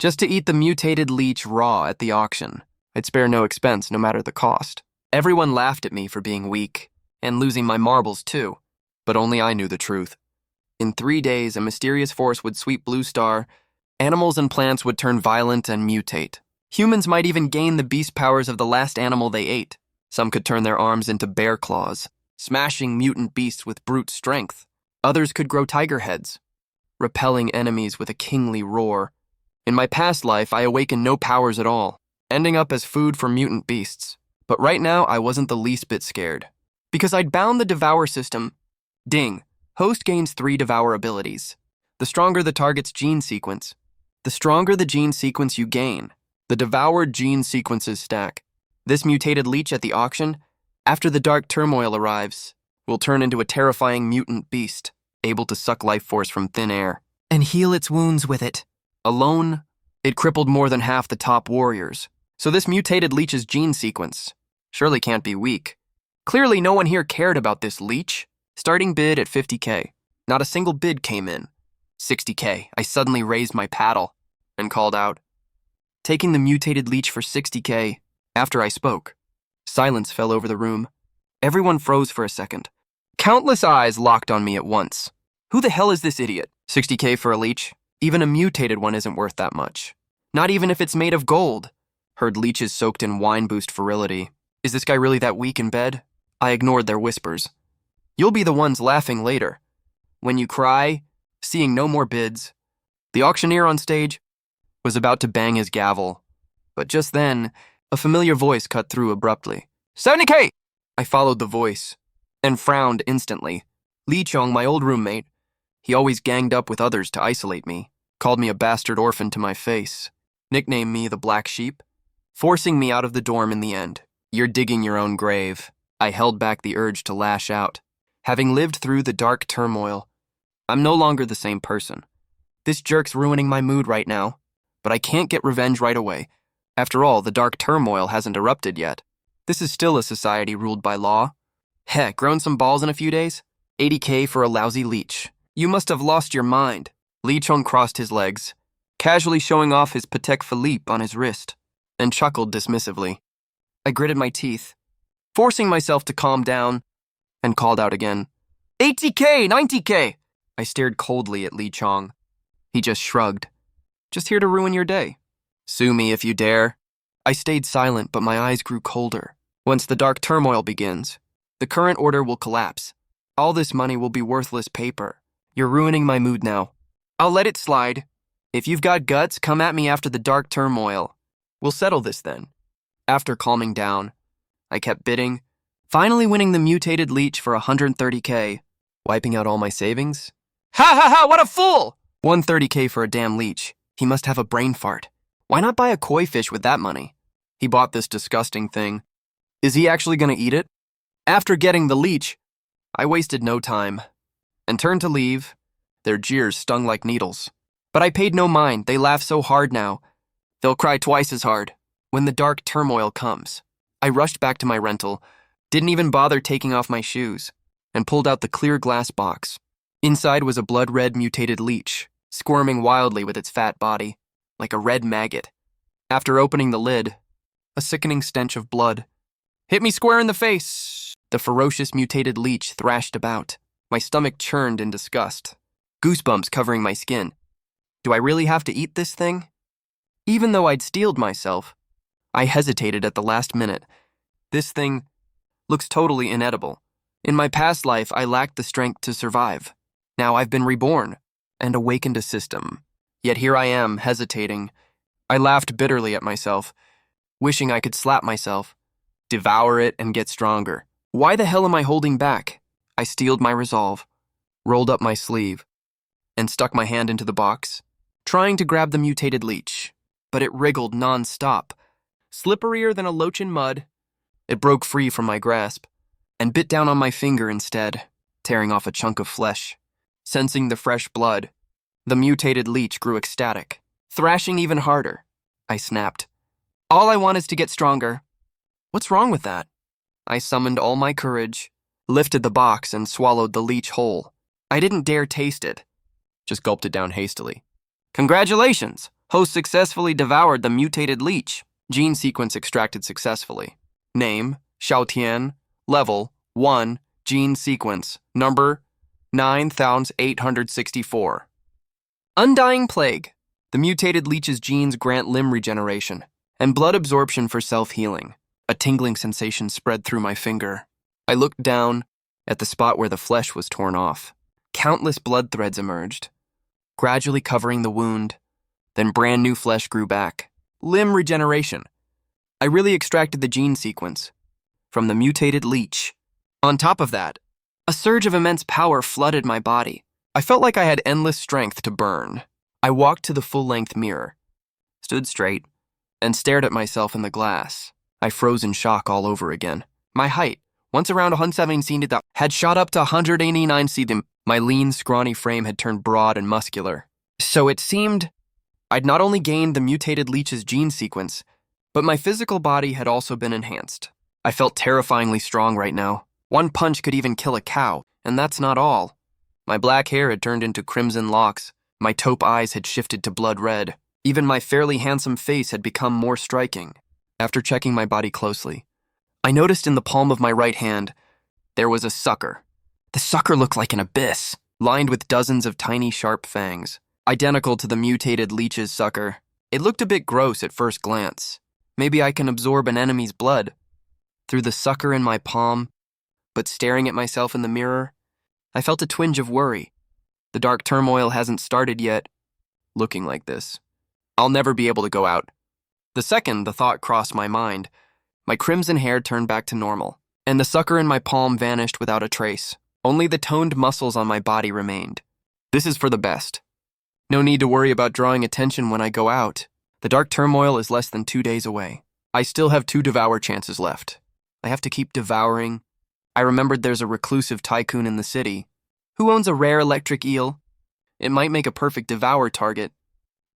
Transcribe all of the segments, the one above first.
just to eat the mutated leech raw at the auction. I'd spare no expense, no matter the cost. Everyone laughed at me for being weak, and losing my marbles too, but only I knew the truth. In 3 days, a mysterious force would sweep Blue Star, animals and plants would turn violent and mutate. Humans might even gain the beast powers of the last animal they ate. Some could turn their arms into bear claws, smashing mutant beasts with brute strength. Others could grow tiger heads, repelling enemies with a kingly roar. In my past life, I awakened no powers at all, ending up as food for mutant beasts. But right now, I wasn't the least bit scared. Because I'd bound the Devour system. Ding. Host gains 3 Devour abilities. The stronger the target's gene sequence, the stronger the gene sequence you gain. The devoured gene sequences stack. This mutated leech at the auction, after the dark turmoil arrives, will turn into a terrifying mutant beast, able to suck life force from thin air and heal its wounds with it. Alone, it crippled more than half the top warriors. So this mutated leech's gene sequence surely can't be weak. Clearly no one here cared about this leech. Starting bid at 50K. Not a single bid came in. 60K. I suddenly raised my paddle and called out, taking the mutated leech for 60K. After I spoke, silence fell over the room. Everyone froze for a second. Countless eyes locked on me at once. Who the hell is this idiot? 60K for a leech? Even a mutated one isn't worth that much. Not even if it's made of gold. Heard leeches soaked in wine boost virility. Is this guy really that weak in bed? I ignored their whispers. You'll be the ones laughing later. When you cry, seeing no more bids. The auctioneer on stage was about to bang his gavel, but just then, a familiar voice cut through abruptly. 70K! I followed the voice, and frowned instantly. Leech, my old roommate, he always ganged up with others to isolate me, called me a bastard orphan to my face, nicknamed me the Black Sheep, forcing me out of the dorm in the end. You're digging your own grave. I held back the urge to lash out. Having lived through the dark turmoil, I'm no longer the same person. This jerk's ruining my mood right now, but I can't get revenge right away. After all, the dark turmoil hasn't erupted yet. This is still a society ruled by law. Heck, grown some balls in a few days? 80K for a lousy leech. You must have lost your mind. Leech crossed his legs, casually showing off his Patek Philippe on his wrist, and chuckled dismissively. I gritted my teeth, forcing myself to calm down, and called out again. 80K, 90K! I stared coldly at Lee Chong. He just shrugged. Just here to ruin your day. Sue me if you dare. I stayed silent, but my eyes grew colder. Once the dark turmoil begins, the current order will collapse. All this money will be worthless paper. You're ruining my mood now. I'll let it slide. If you've got guts, come at me after the dark turmoil. We'll settle this then. After calming down, I kept bidding, finally winning the mutated leech for 130K, wiping out all my savings. Ha ha ha, what a fool! 130K for a damn leech. He must have a brain fart. Why not buy a koi fish with that money? He bought this disgusting thing. Is he actually going to eat it? After getting the leech, I wasted no time and turned to leave. Their jeers stung like needles. But I paid no mind. They laugh so hard now. They'll cry twice as hard when the dark turmoil comes. I rushed back to my rental, didn't even bother taking off my shoes, and pulled out the clear glass box. Inside was a blood-red mutated leech, squirming wildly with its fat body, like a red maggot. After opening the lid, a sickening stench of blood hit me square in the face. The ferocious mutated leech thrashed about. My stomach churned in disgust, goosebumps covering my skin. Do I really have to eat this thing? Even though I'd steeled myself, I hesitated at the last minute. This thing looks totally inedible. In my past life, I lacked the strength to survive. Now I've been reborn and awakened a system. Yet here I am, hesitating. I laughed bitterly at myself, wishing I could slap myself, devour it, and get stronger. Why the hell am I holding back? I steeled my resolve, rolled up my sleeve, and stuck my hand into the box, trying to grab the mutated leech. But it wriggled non-stop, slipperier than a loach in mud. It broke free from my grasp and bit down on my finger instead, tearing off a chunk of flesh. Sensing the fresh blood, the mutated leech grew ecstatic, thrashing even harder. I snapped. All I want is to get stronger. What's wrong with that? I summoned all my courage, lifted the box, and swallowed the leech whole. I didn't dare taste it, just gulped it down hastily. Congratulations! Host successfully devoured the mutated leech. Gene sequence extracted successfully. Name, Xiaotian. Level, 1. Gene sequence. Number, 9864. Undying Plague. The mutated leech's genes grant limb regeneration and blood absorption for self-healing. A tingling sensation spread through my finger. I looked down at the spot where the flesh was torn off. Countless blood threads emerged, gradually covering the wound. Then brand new flesh grew back. Limb regeneration. I really extracted the gene sequence from the mutated leech. On top of that, a surge of immense power flooded my body. I felt like I had endless strength to burn. I walked to the full-length mirror, stood straight, and stared at myself in the glass. I froze in shock all over again. My height, once around 170 cm, had shot up to 189 cm. My lean, scrawny frame had turned broad and muscular. So it seemed I'd not only gained the mutated leech's gene sequence, but my physical body had also been enhanced. I felt terrifyingly strong right now. One punch could even kill a cow, and that's not all. My black hair had turned into crimson locks. My taupe eyes had shifted to blood red. Even my fairly handsome face had become more striking. After checking my body closely, I noticed in the palm of my right hand, there was a sucker. The sucker looked like an abyss, lined with dozens of tiny sharp fangs, identical to the mutated leech's sucker. It looked a bit gross at first glance. Maybe I can absorb an enemy's blood through the sucker in my palm, but staring at myself in the mirror, I felt a twinge of worry. The dark turmoil hasn't started yet. Looking like this, I'll never be able to go out. The second the thought crossed my mind, my crimson hair turned back to normal, and the sucker in my palm vanished without a trace. Only the toned muscles on my body remained. This is for the best. No need to worry about drawing attention when I go out. The dark turmoil is less than 2 days away. I still have 2 devour chances left. I have to keep devouring. I remembered there's a reclusive tycoon in the city who owns a rare electric eel. It might make a perfect devour target.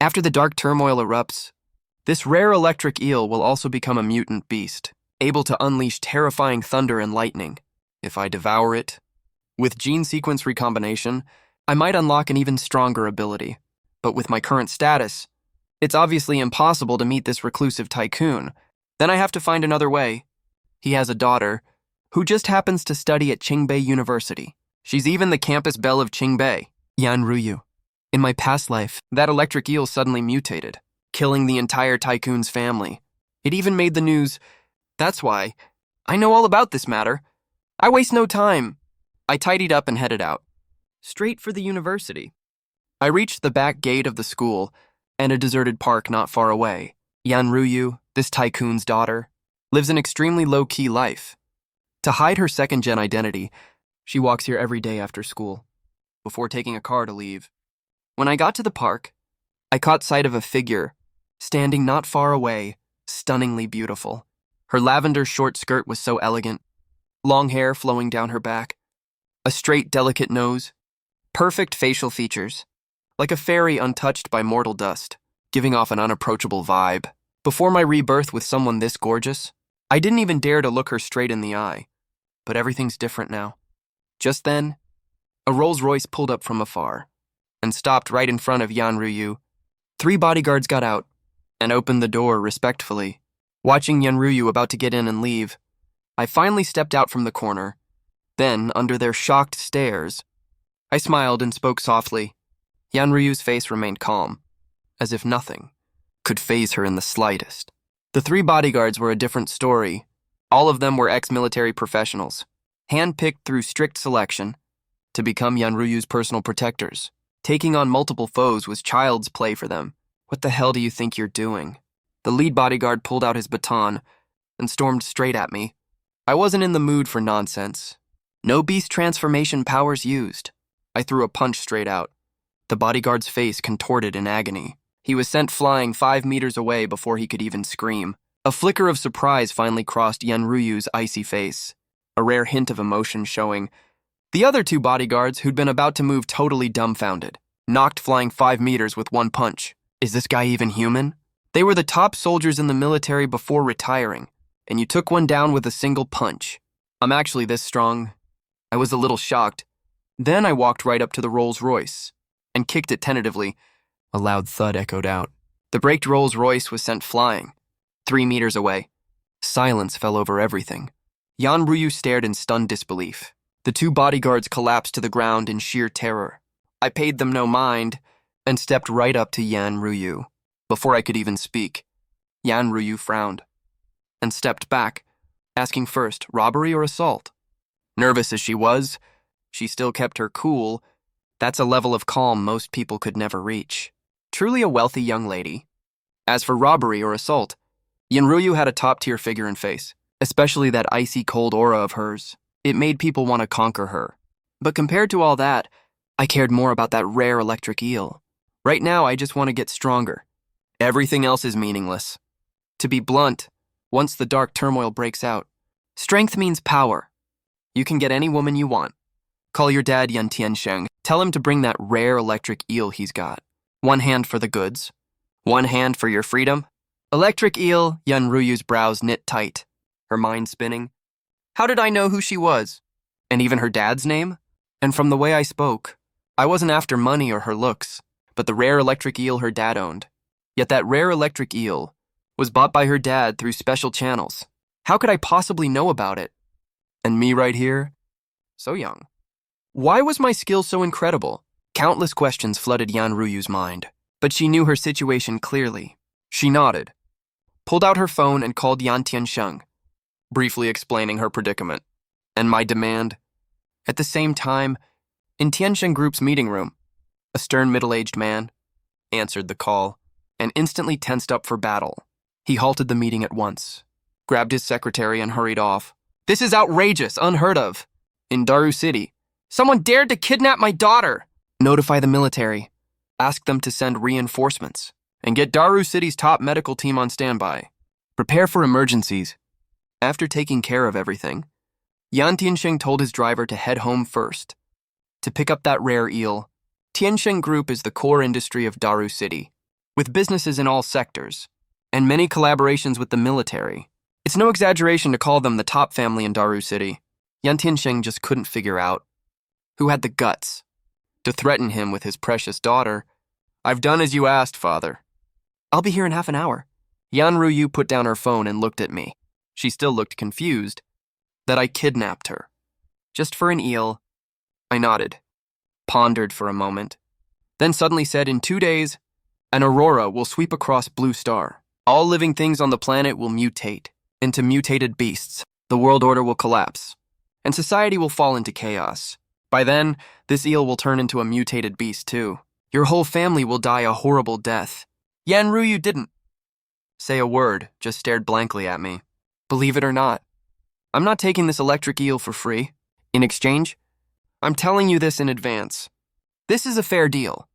After the dark turmoil erupts, this rare electric eel will also become a mutant beast, able to unleash terrifying thunder and lightning. If I devour it, with gene sequence recombination, I might unlock an even stronger ability. But with my current status, it's obviously impossible to meet this reclusive tycoon. Then I have to find another way. He has a daughter who just happens to study at Qingbei University. She's even the campus belle of Qingbei, Yan Ruyu. In my past life, that electric eel suddenly mutated, killing the entire tycoon's family. It even made the news. That's why I know all about this matter. I waste no time. I tidied up and headed out, straight for the university. I reached the back gate of the school and a deserted park not far away. Yan Ruyu, this tycoon's daughter, lives an extremely low-key life. To hide her second-gen identity, she walks here every day after school, before taking a car to leave. When I got to the park, I caught sight of a figure standing not far away, stunningly beautiful. Her lavender short skirt was so elegant, long hair flowing down her back, a straight, delicate nose, perfect facial features, like a fairy untouched by mortal dust, giving off an unapproachable vibe. Before my rebirth with someone this gorgeous, I didn't even dare to look her straight in the eye. But everything's different now. Just then, a Rolls-Royce pulled up from afar and stopped right in front of Yan Ruyu. 3 bodyguards got out and opened the door respectfully. Watching Yan Ruyu about to get in and leave, I finally stepped out from the corner. Then, under their shocked stares, I smiled and spoke softly. Yan Ruyu's face remained calm, as if nothing could faze her in the slightest. The 3 bodyguards were a different story. All of them were ex-military professionals, handpicked through strict selection to become Yan Ruyu's personal protectors. Taking on multiple foes was child's play for them. What the hell do you think you're doing? The lead bodyguard pulled out his baton and stormed straight at me. I wasn't in the mood for nonsense. No beast transformation powers used. I threw a punch straight out. The bodyguard's face contorted in agony. He was sent flying 5 meters away before he could even scream. A flicker of surprise finally crossed Yan Ruyu's icy face, a rare hint of emotion showing. The other 2 bodyguards, who'd been about to move totally dumbfounded, knocked flying 5 meters with one punch. Is this guy even human? They were the top soldiers in the military before retiring, and you took one down with a single punch. I'm actually this strong. I was a little shocked. Then I walked right up to the Rolls-Royce and kicked it tentatively. A loud thud echoed out. The braked Rolls Royce was sent flying. 3 meters away. Silence fell over everything. Yan Ryu stared in stunned disbelief. The 2 bodyguards collapsed to the ground in sheer terror. I paid them no mind and stepped right up to Yan Ryu. Before I could even speak, Yan Ryu frowned and stepped back, asking first, robbery or assault? Nervous as she was, she still kept her cool. That's a level of calm most people could never reach. Truly a wealthy young lady. As for robbery or assault, Yan Ryu had a top-tier figure and face, especially that icy cold aura of hers. It made people want to conquer her. But compared to all that, I cared more about that rare electric eel. Right now, I just want to get stronger. Everything else is meaningless. To be blunt, once the dark turmoil breaks out, strength means power. You can get any woman you want. Call your dad Yan Tiansheng. Tell him to bring that rare electric eel he's got. 1 hand for the goods. 1 hand for your freedom. Electric eel, Yan Ryu's brows knit tight, her mind spinning. How did I know who she was? And even her dad's name? And from the way I spoke, I wasn't after money or her looks, but the rare electric eel her dad owned. Yet that rare electric eel was bought by her dad through special channels. How could I possibly know about it? And me right here? So young. Why was my skill so incredible? Countless questions flooded Yan Ryu's mind, but she knew her situation clearly. She nodded, pulled out her phone and called Yan Tiansheng, briefly explaining her predicament and my demand. At the same time, in Tiansheng Group's meeting room, a stern middle-aged man answered the call and instantly tensed up for battle. He halted the meeting at once, grabbed his secretary and hurried off. This is outrageous, unheard of. In Daru City, someone dared to kidnap my daughter. Notify the military. Ask them to send reinforcements and get Daru City's top medical team on standby. Prepare for emergencies. After taking care of everything, Yan Tiansheng told his driver to head home first, to pick up that rare eel. Tiansheng Group is the core industry of Daru City, with businesses in all sectors, and many collaborations with the military. It's no exaggeration to call them the top family in Daru City. Yan Tiansheng just couldn't figure out who had the guts to threaten him with his precious daughter. I've done as you asked, father. I'll be here in half an hour. Yan Ryu put down her phone and looked at me. She still looked confused that I kidnapped her. Just for an eel. I nodded, pondered for a moment, then suddenly said, in 2 days, an aurora will sweep across Blue Star. All living things on the planet will mutate into mutated beasts. The world order will collapse, and society will fall into chaos. By then, this eel will turn into a mutated beast too. Your whole family will die a horrible death. Yan Ryu didn't say a word, just stared blankly at me. Believe it or not, I'm not taking this electric eel for free. In exchange, I'm telling you this in advance. This is a fair deal.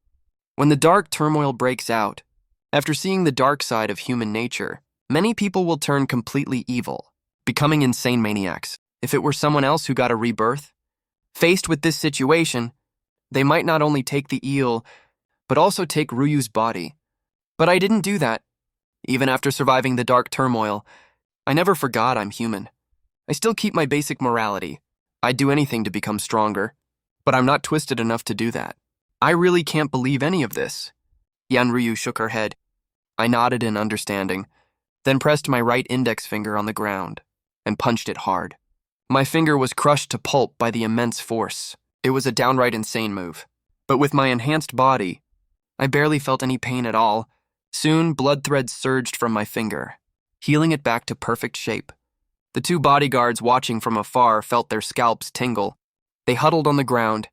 When the dark turmoil breaks out, after seeing the dark side of human nature, many people will turn completely evil, becoming insane maniacs. If it were someone else who got a rebirth, faced with this situation, they might not only take the eel, but also take Ryu's body. But I didn't do that. Even after surviving the dark turmoil, I never forgot I'm human. I still keep my basic morality. I'd do anything to become stronger, but I'm not twisted enough to do that. I really can't believe any of this. Yan Ryu shook her head. I nodded in understanding, then pressed my right index finger on the ground and punched it hard. My finger was crushed to pulp by the immense force. It was a downright insane move. But with my enhanced body, I barely felt any pain at all. Soon, blood threads surged from my finger, healing it back to perfect shape. The 2 bodyguards watching from afar felt their scalps tingle. They huddled on the ground,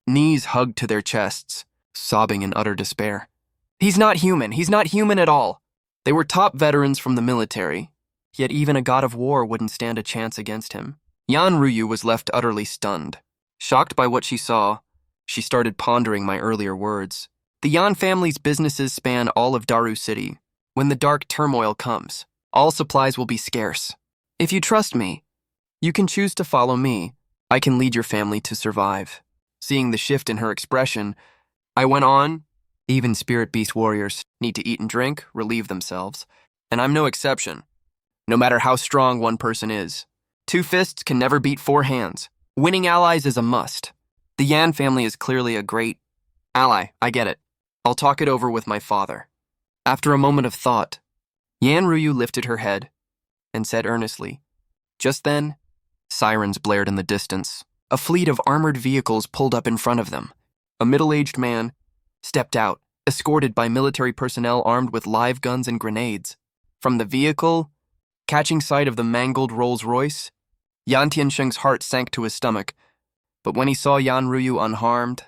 knees hugged to their chests, sobbing in utter despair. He's not human. He's not human at all. They were top veterans from the military, yet even a god of war wouldn't stand a chance against him. Yan Ryu was left utterly stunned. Shocked by what she saw, she started pondering my earlier words. The Yan family's businesses span all of Daru City. When the dark turmoil comes, all supplies will be scarce. If you trust me, you can choose to follow me. I can lead your family to survive. Seeing the shift in her expression, I went on. Even spirit beast warriors need to eat and drink, relieve themselves, and I'm no exception. No matter how strong one person is, 2 fists can never beat 4 hands. Winning allies is a must. The Yan family is clearly a great ally, I get it. I'll talk it over with my father. After a moment of thought, Yan Ruyu lifted her head and said earnestly. Just then, sirens blared in the distance. A fleet of armored vehicles pulled up in front of them. A middle-aged man stepped out, escorted by military personnel armed with live guns and grenades. From the vehicle, catching sight of the mangled Rolls-Royce, Yan Tiansheng's heart sank to his stomach. But when he saw Yan Ruyu unharmed,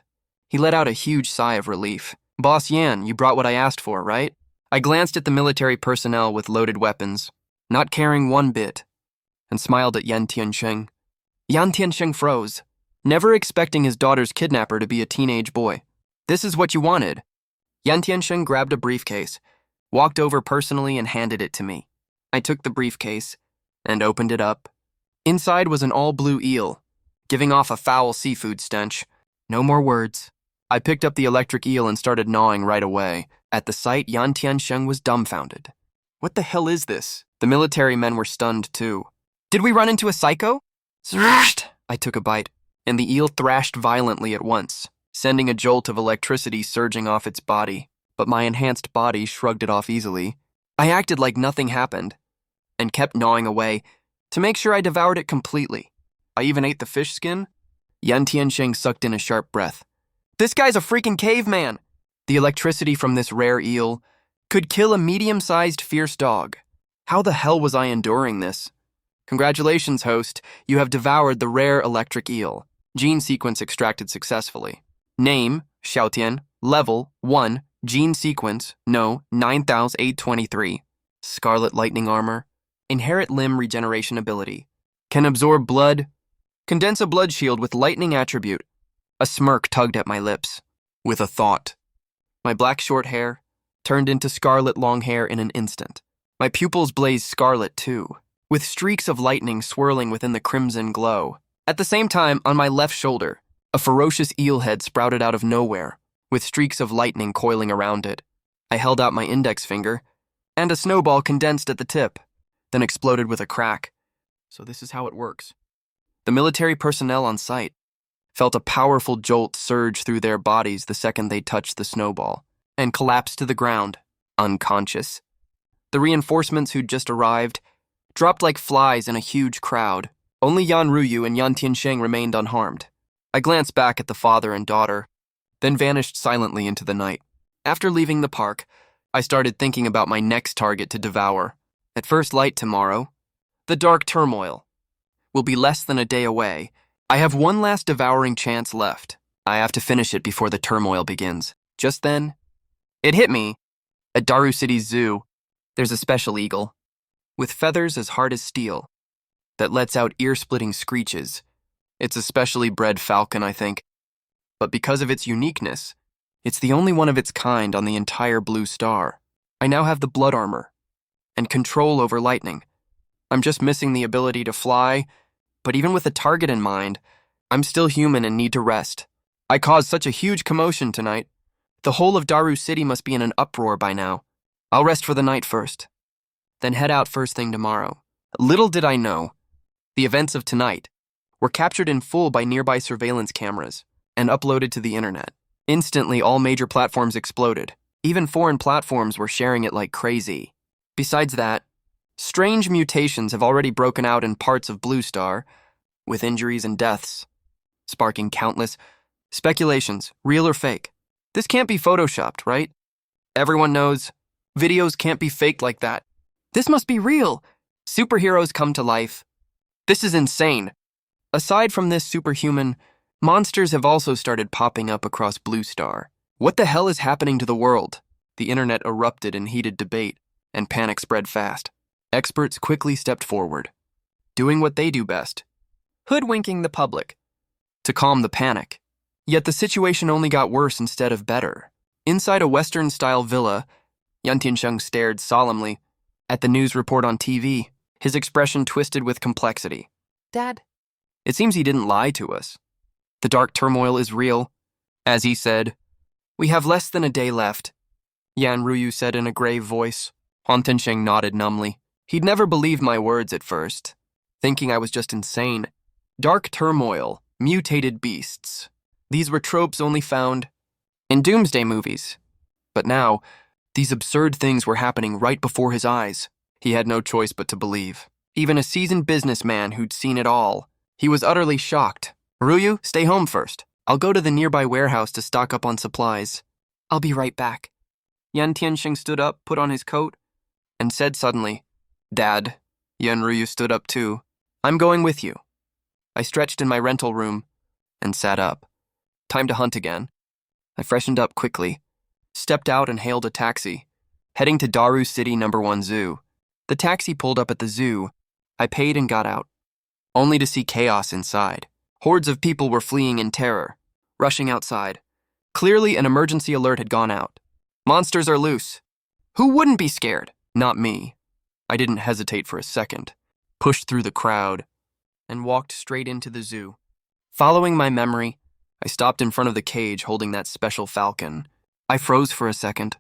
he let out a huge sigh of relief. Boss Yan, you brought what I asked for, right? I glanced at the military personnel with loaded weapons, not caring one bit, and smiled at Yan Tiansheng. Yan Tiansheng froze, never expecting his daughter's kidnapper to be a teenage boy. This is what you wanted. Yan Tiansheng grabbed a briefcase, walked over personally and handed it to me. I took the briefcase and opened it up. Inside was an all-blue eel, giving off a foul seafood stench. No more words. I picked up the electric eel and started gnawing right away. At the sight, Yan Tiansheng was dumbfounded. What the hell is this? The military men were stunned too. Did we run into a psycho? I took a bite, and the eel thrashed violently at once, sending a jolt of electricity surging off its body, but my enhanced body shrugged it off easily. I acted like nothing happened, and kept gnawing away to make sure I devoured it completely. I even ate the fish skin. Yan Tiansheng sucked in a sharp breath. This guy's a freaking caveman! The electricity from this rare eel could kill a medium-sized fierce dog. How the hell was I enduring this? Congratulations, host. You have devoured the rare electric eel. Gene sequence extracted successfully. Name, Xiaotian. Level, 1. Gene sequence, no, 9823. Scarlet lightning armor. Inherit limb regeneration ability. Can absorb blood. Condense a blood shield with lightning attribute. A smirk tugged at my lips. With a thought. My black short hair turned into scarlet long hair in an instant. My pupils blazed scarlet too, with streaks of lightning swirling within the crimson glow. At the same time, on my left shoulder, a ferocious eel head sprouted out of nowhere, with streaks of lightning coiling around it. I held out my index finger, and a snowball condensed at the tip, then exploded with a crack. So this is how it works. The military personnel on site felt a powerful jolt surge through their bodies the second they touched the snowball, and collapsed to the ground, unconscious. The reinforcements who'd just arrived dropped like flies in a huge crowd. Only Yan Ruyu and Yan Tiansheng remained unharmed. I glanced back at the father and daughter, then vanished silently into the night. After leaving the park, I started thinking about my next target to devour. At first light tomorrow, the dark turmoil will be less than a day away. I have one last devouring chance left. I have to finish it before the turmoil begins. Just then, it hit me. At Daru City's zoo, there's a special eagle, with feathers as hard as steel, that lets out ear-splitting screeches. It's a specially bred falcon, I think. But because of its uniqueness, it's the only one of its kind on the entire blue star. I now have the blood armor and control over lightning. I'm just missing the ability to fly, but even with a target in mind, I'm still human and need to rest. I caused such a huge commotion tonight. The whole of Daru City must be in an uproar by now. I'll rest for the night first, then head out first thing tomorrow. Little did I know, the events of tonight were captured in full by nearby surveillance cameras and uploaded to the internet. Instantly, all major platforms exploded. Even foreign platforms were sharing it like crazy. Besides that, strange mutations have already broken out in parts of Blue Star, with injuries and deaths, sparking countless speculations, real or fake. This can't be photoshopped, right? Everyone knows videos can't be faked like that. This must be real. Superheroes come to life. This is insane. Aside from this superhuman, monsters have also started popping up across Blue Star. What the hell is happening to the world? The internet erupted in heated debate, and panic spread fast. Experts quickly stepped forward, doing what they do best, hoodwinking the public, to calm the panic. Yet the situation only got worse instead of better. Inside a Western-style villa, Yan Tiansheng stared solemnly at the news report on TV, his expression twisted with complexity. Dad? It seems he didn't lie to us. The dark turmoil is real. As he said, we have less than a day left, Yan Ruyu said in a grave voice. Han Tiansheng nodded numbly. He'd never believed my words at first, thinking I was just insane. Dark turmoil, mutated beasts. These were tropes only found in doomsday movies. But now, These absurd things were happening right before his eyes. He had no choice but to believe. Even a seasoned businessman who'd seen it all. He was utterly shocked. Ryu, stay home first. I'll go to the nearby warehouse to stock up on supplies. I'll be right back. Yan Tianxing stood up, put on his coat, and said suddenly, Dad. Yan Ryu stood up too. I'm going with you. I stretched in my rental room and sat up. Time to hunt again. I freshened up quickly, stepped out and hailed a taxi, heading to Daru City No. 1 Zoo. The taxi pulled up at the zoo. I paid and got out, only to see chaos inside. Hordes of people were fleeing in terror, rushing outside. Clearly, an emergency alert had gone out. Monsters are loose. Who wouldn't be scared? Not me. I didn't hesitate for a second, pushed through the crowd, and walked straight into the zoo. Following my memory, I stopped in front of the cage holding that special falcon. I froze for a second.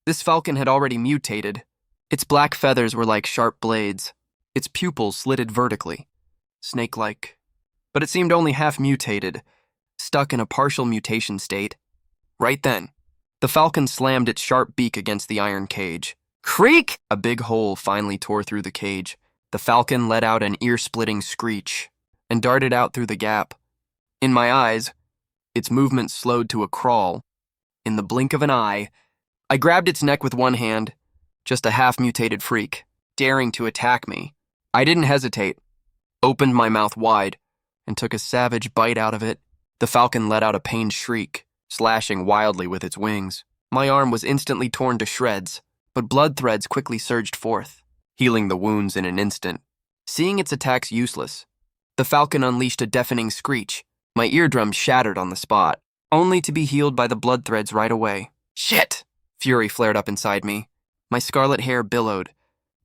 This falcon had already mutated. Its black feathers were like sharp blades, its pupils slitted vertically, snake-like. But it seemed only half mutated, stuck in a partial mutation state. Right then, the falcon slammed its sharp beak against the iron cage. Creak! A big hole finally tore through the cage. The falcon let out an ear-splitting screech and darted out through the gap. In my eyes, its movement slowed to a crawl. In the blink of an eye, I grabbed its neck with one hand, just a half-mutated freak, daring to attack me. I didn't hesitate, opened my mouth wide, and took a savage bite out of it. The falcon let out a pained shriek, slashing wildly with its wings. My arm was instantly torn to shreds, but blood threads quickly surged forth, healing the wounds in an instant. Seeing its attacks useless, the falcon unleashed a deafening screech. My eardrum shattered on the spot, only to be healed by the blood threads right away. Shit! Fury flared up inside me. My scarlet hair billowed.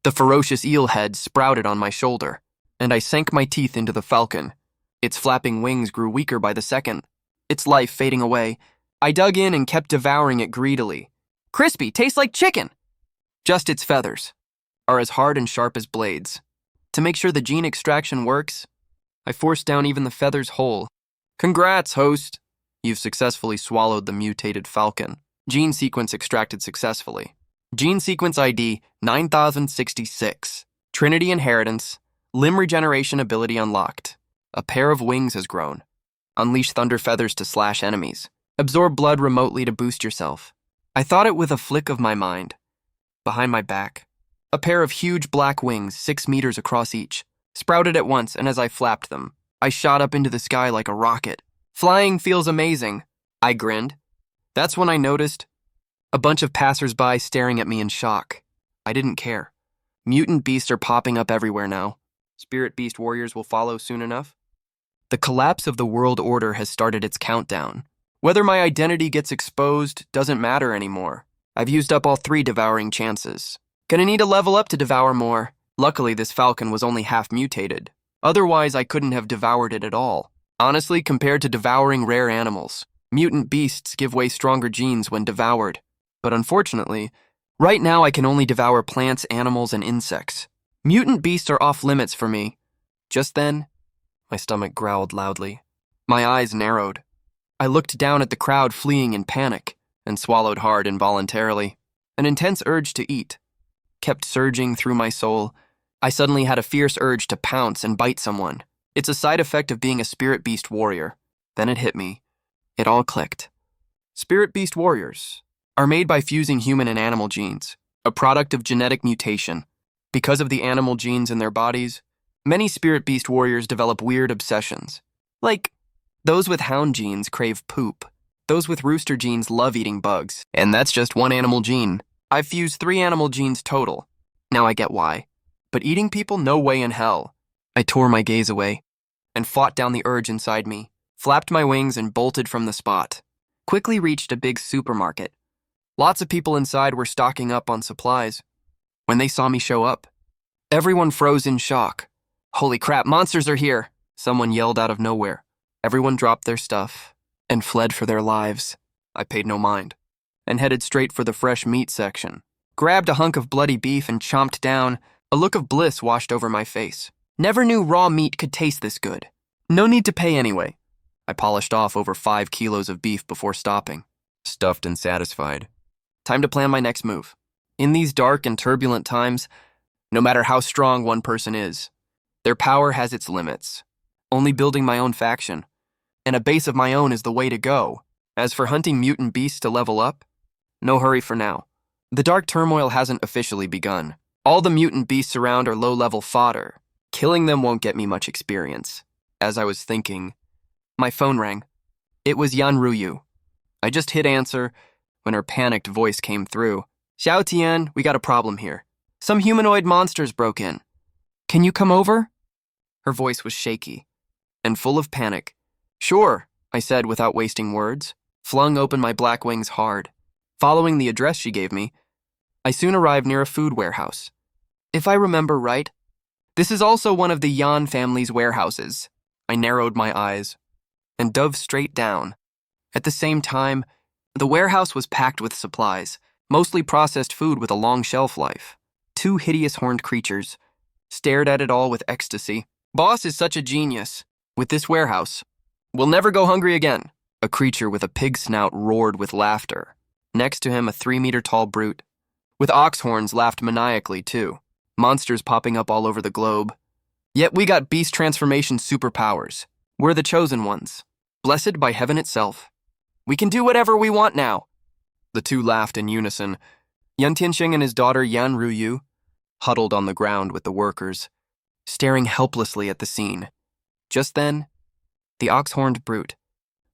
The ferocious eel head sprouted on my shoulder, and I sank my teeth into the falcon. Its flapping wings grew weaker by the second, its life fading away. I dug in and kept devouring it greedily. Crispy, tastes like chicken! Just its feathers are as hard and sharp as blades. To make sure the gene extraction works, I forced down even the feathers whole. Congrats, host! You've successfully swallowed the mutated falcon. Gene sequence extracted successfully. Gene sequence ID 9066. Trinity inheritance. Limb regeneration ability unlocked. A pair of wings has grown. Unleash thunder feathers to slash enemies. Absorb blood remotely to boost yourself. I thought it with a flick of my mind. Behind my back, a pair of huge black wings, 6 meters across each, sprouted at once, and as I flapped them, I shot up into the sky like a rocket. Flying feels amazing. I grinned. That's when I noticed a bunch of passers-by staring at me in shock. I didn't care. Mutant beasts are popping up everywhere now. Spirit beast warriors will follow soon enough. The collapse of the world order has started its countdown. Whether my identity gets exposed doesn't matter anymore. I've used up all 3 devouring chances. Gonna need to level up to devour more. Luckily, this falcon was only half mutated. Otherwise, I couldn't have devoured it at all. Honestly, compared to devouring rare animals, mutant beasts give way stronger genes when devoured. But unfortunately, right now I can only devour plants, animals, and insects. Mutant beasts are off limits for me. Just then, my stomach growled loudly. My eyes narrowed. I looked down at the crowd fleeing in panic and swallowed hard involuntarily. An intense urge to eat kept surging through my soul. I suddenly had a fierce urge to pounce and bite someone. It's a side effect of being a spirit beast warrior. Then it hit me. It all clicked. Spirit beast warriors are made by fusing human and animal genes, a product of genetic mutation. Because of the animal genes in their bodies, many spirit beast warriors develop weird obsessions. Like, those with hound genes crave poop. Those with rooster genes love eating bugs. And that's just one animal gene. I've fused 3 animal genes total. Now I get why. But eating people, no way in hell. I tore my gaze away and fought down the urge inside me, flapped my wings and bolted from the spot. Quickly reached a big supermarket. Lots of people inside were stocking up on supplies. When they saw me show up, everyone froze in shock. Holy crap, monsters are here! Someone yelled out of nowhere. Everyone dropped their stuff and fled for their lives. I paid no mind and headed straight for the fresh meat section. Grabbed a hunk of bloody beef and chomped down. A look of bliss washed over my face. Never knew raw meat could taste this good. No need to pay anyway. I polished off over 5 kilos of beef before stopping, stuffed and satisfied. Time to plan my next move. In these dark and turbulent times, no matter how strong one person is, their power has its limits. Only building my own faction and a base of my own is the way to go. As for hunting mutant beasts to level up, no hurry for now. The dark turmoil hasn't officially begun. All the mutant beasts around are low-level fodder. Killing them won't get me much experience. As I was thinking, my phone rang. It was Yan Ruyu. I just hit answer when her panicked voice came through. Xiao Tian, we got a problem here. Some humanoid monsters broke in. Can you come over? Her voice was shaky and full of panic. Sure, I said without wasting words, flung open my black wings hard. Following the address she gave me, I soon arrived near a food warehouse. If I remember right, this is also one of the Yan family's warehouses. I narrowed my eyes and dove straight down. At the same time, the warehouse was packed with supplies, mostly processed food with a long shelf life. Two hideous horned creatures stared at it all with ecstasy. Boss is such a genius. With this warehouse, we'll never go hungry again. A creature with a pig snout roared with laughter. Next to him, a 3-meter-tall brute with ox horns laughed maniacally too. Monsters popping up all over the globe. Yet we got beast transformation superpowers. We're the chosen ones, blessed by heaven itself. We can do whatever we want now. The two laughed in unison. Yan Tianxing and his daughter Yan Ruyu huddled on the ground with the workers, staring helplessly at the scene. Just then, the ox-horned brute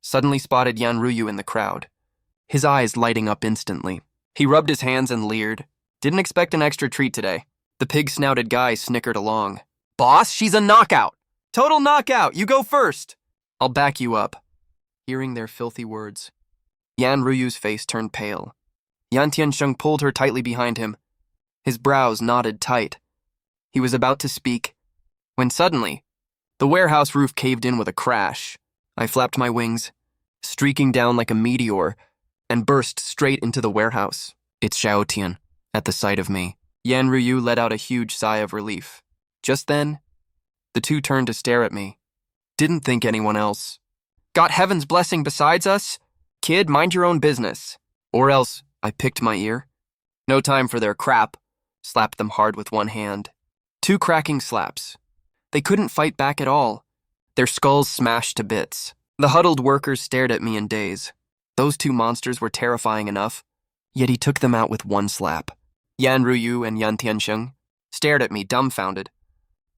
suddenly spotted Yan Ruyu in the crowd, his eyes lighting up instantly. He rubbed his hands and leered. Didn't expect an extra treat today. The pig-snouted guy snickered along. Boss, she's a knockout. Total knockout. You go first. I'll back you up. Hearing their filthy words, Yan Ruyu's face turned pale. Yan Tiansheng pulled her tightly behind him. His brows knotted tight. He was about to speak, when suddenly, the warehouse roof caved in with a crash. I flapped my wings, streaking down like a meteor, and burst straight into the warehouse. It's Xiao Tian. At the sight of me, Yan Ruyu let out a huge sigh of relief. Just then, the two turned to stare at me. Didn't think anyone else. Got heaven's blessing besides us? Kid, mind your own business. Or else, I picked my ear. No time for their crap. Slapped them hard with one hand. 2 cracking slaps. They couldn't fight back at all. Their skulls smashed to bits. The huddled workers stared at me in daze. Those 2 monsters were terrifying enough, yet he took them out with 1 slap. Yan Ruyu and Yan Tiansheng stared at me dumbfounded,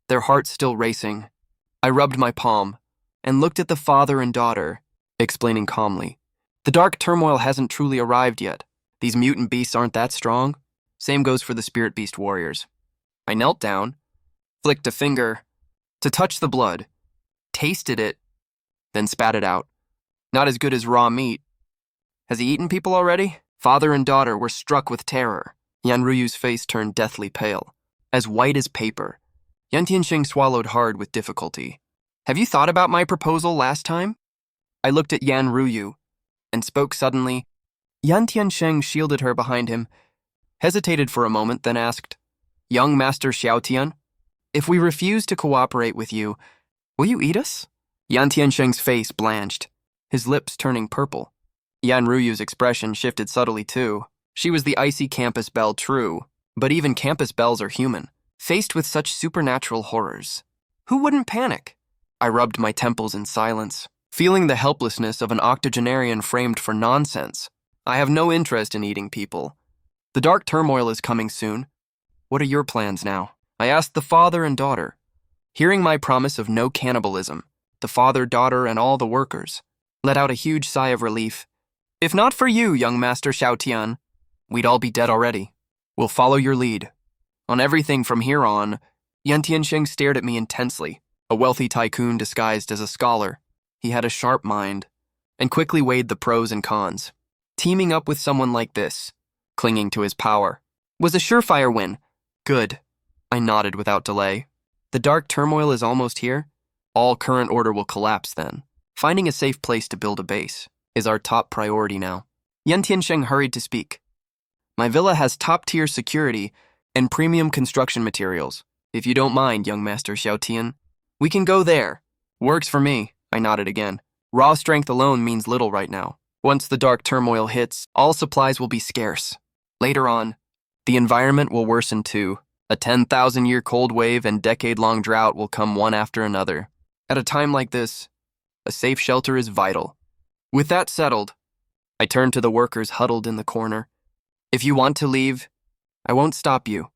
their hearts still racing. I rubbed my palm and looked at the father and daughter, explaining calmly. The dark turmoil hasn't truly arrived yet. These mutant beasts aren't that strong. Same goes for the spirit beast warriors. I knelt down, flicked a finger to touch the blood, tasted it, then spat it out. Not as good as raw meat. Has he eaten people already? Father and daughter were struck with terror. Yan Ruyu's face turned deathly pale, as white as paper. Yan Tianxing swallowed hard with difficulty. Have you thought about my proposal last time? I looked at Yan Ruyu and spoke suddenly. Yan Tianxing shielded her behind him, hesitated for a moment, then asked, Young Master Xiao Tian, if we refuse to cooperate with you, will you eat us? Yan Tianxing's face blanched, his lips turning purple. Yan Ruyu's expression shifted subtly too. She was the icy campus belle true, but even campus belles are human, faced with such supernatural horrors. Who wouldn't panic? I rubbed my temples in silence, feeling the helplessness of an octogenarian framed for nonsense. I have no interest in eating people. The dark turmoil is coming soon. What are your plans now? I asked the father and daughter. Hearing my promise of no cannibalism, the father, daughter, and all the workers let out a huge sigh of relief. If not for you, young Master Xiao Tian, we'd all be dead already. We'll follow your lead. On everything from here on, Yan Tianxing stared at me intensely, a wealthy tycoon disguised as a scholar. He had a sharp mind, and quickly weighed the pros and cons. Teaming up with someone like this, clinging to his power, was a surefire win. Good. I nodded without delay. The dark turmoil is almost here. All current order will collapse then. Finding a safe place to build a base is our top priority now. Yan Tianxing hurried to speak. My villa has top-tier security and premium construction materials. If you don't mind, young Master Xiao Tian, we can go there. Works for me, I nodded again. Raw strength alone means little right now. Once the dark turmoil hits, all supplies will be scarce. Later on, the environment will worsen too. A 10,000-year cold wave and decade-long drought will come one after another. At a time like this, a safe shelter is vital. With that settled, I turned to the workers huddled in the corner. If you want to leave, I won't stop you.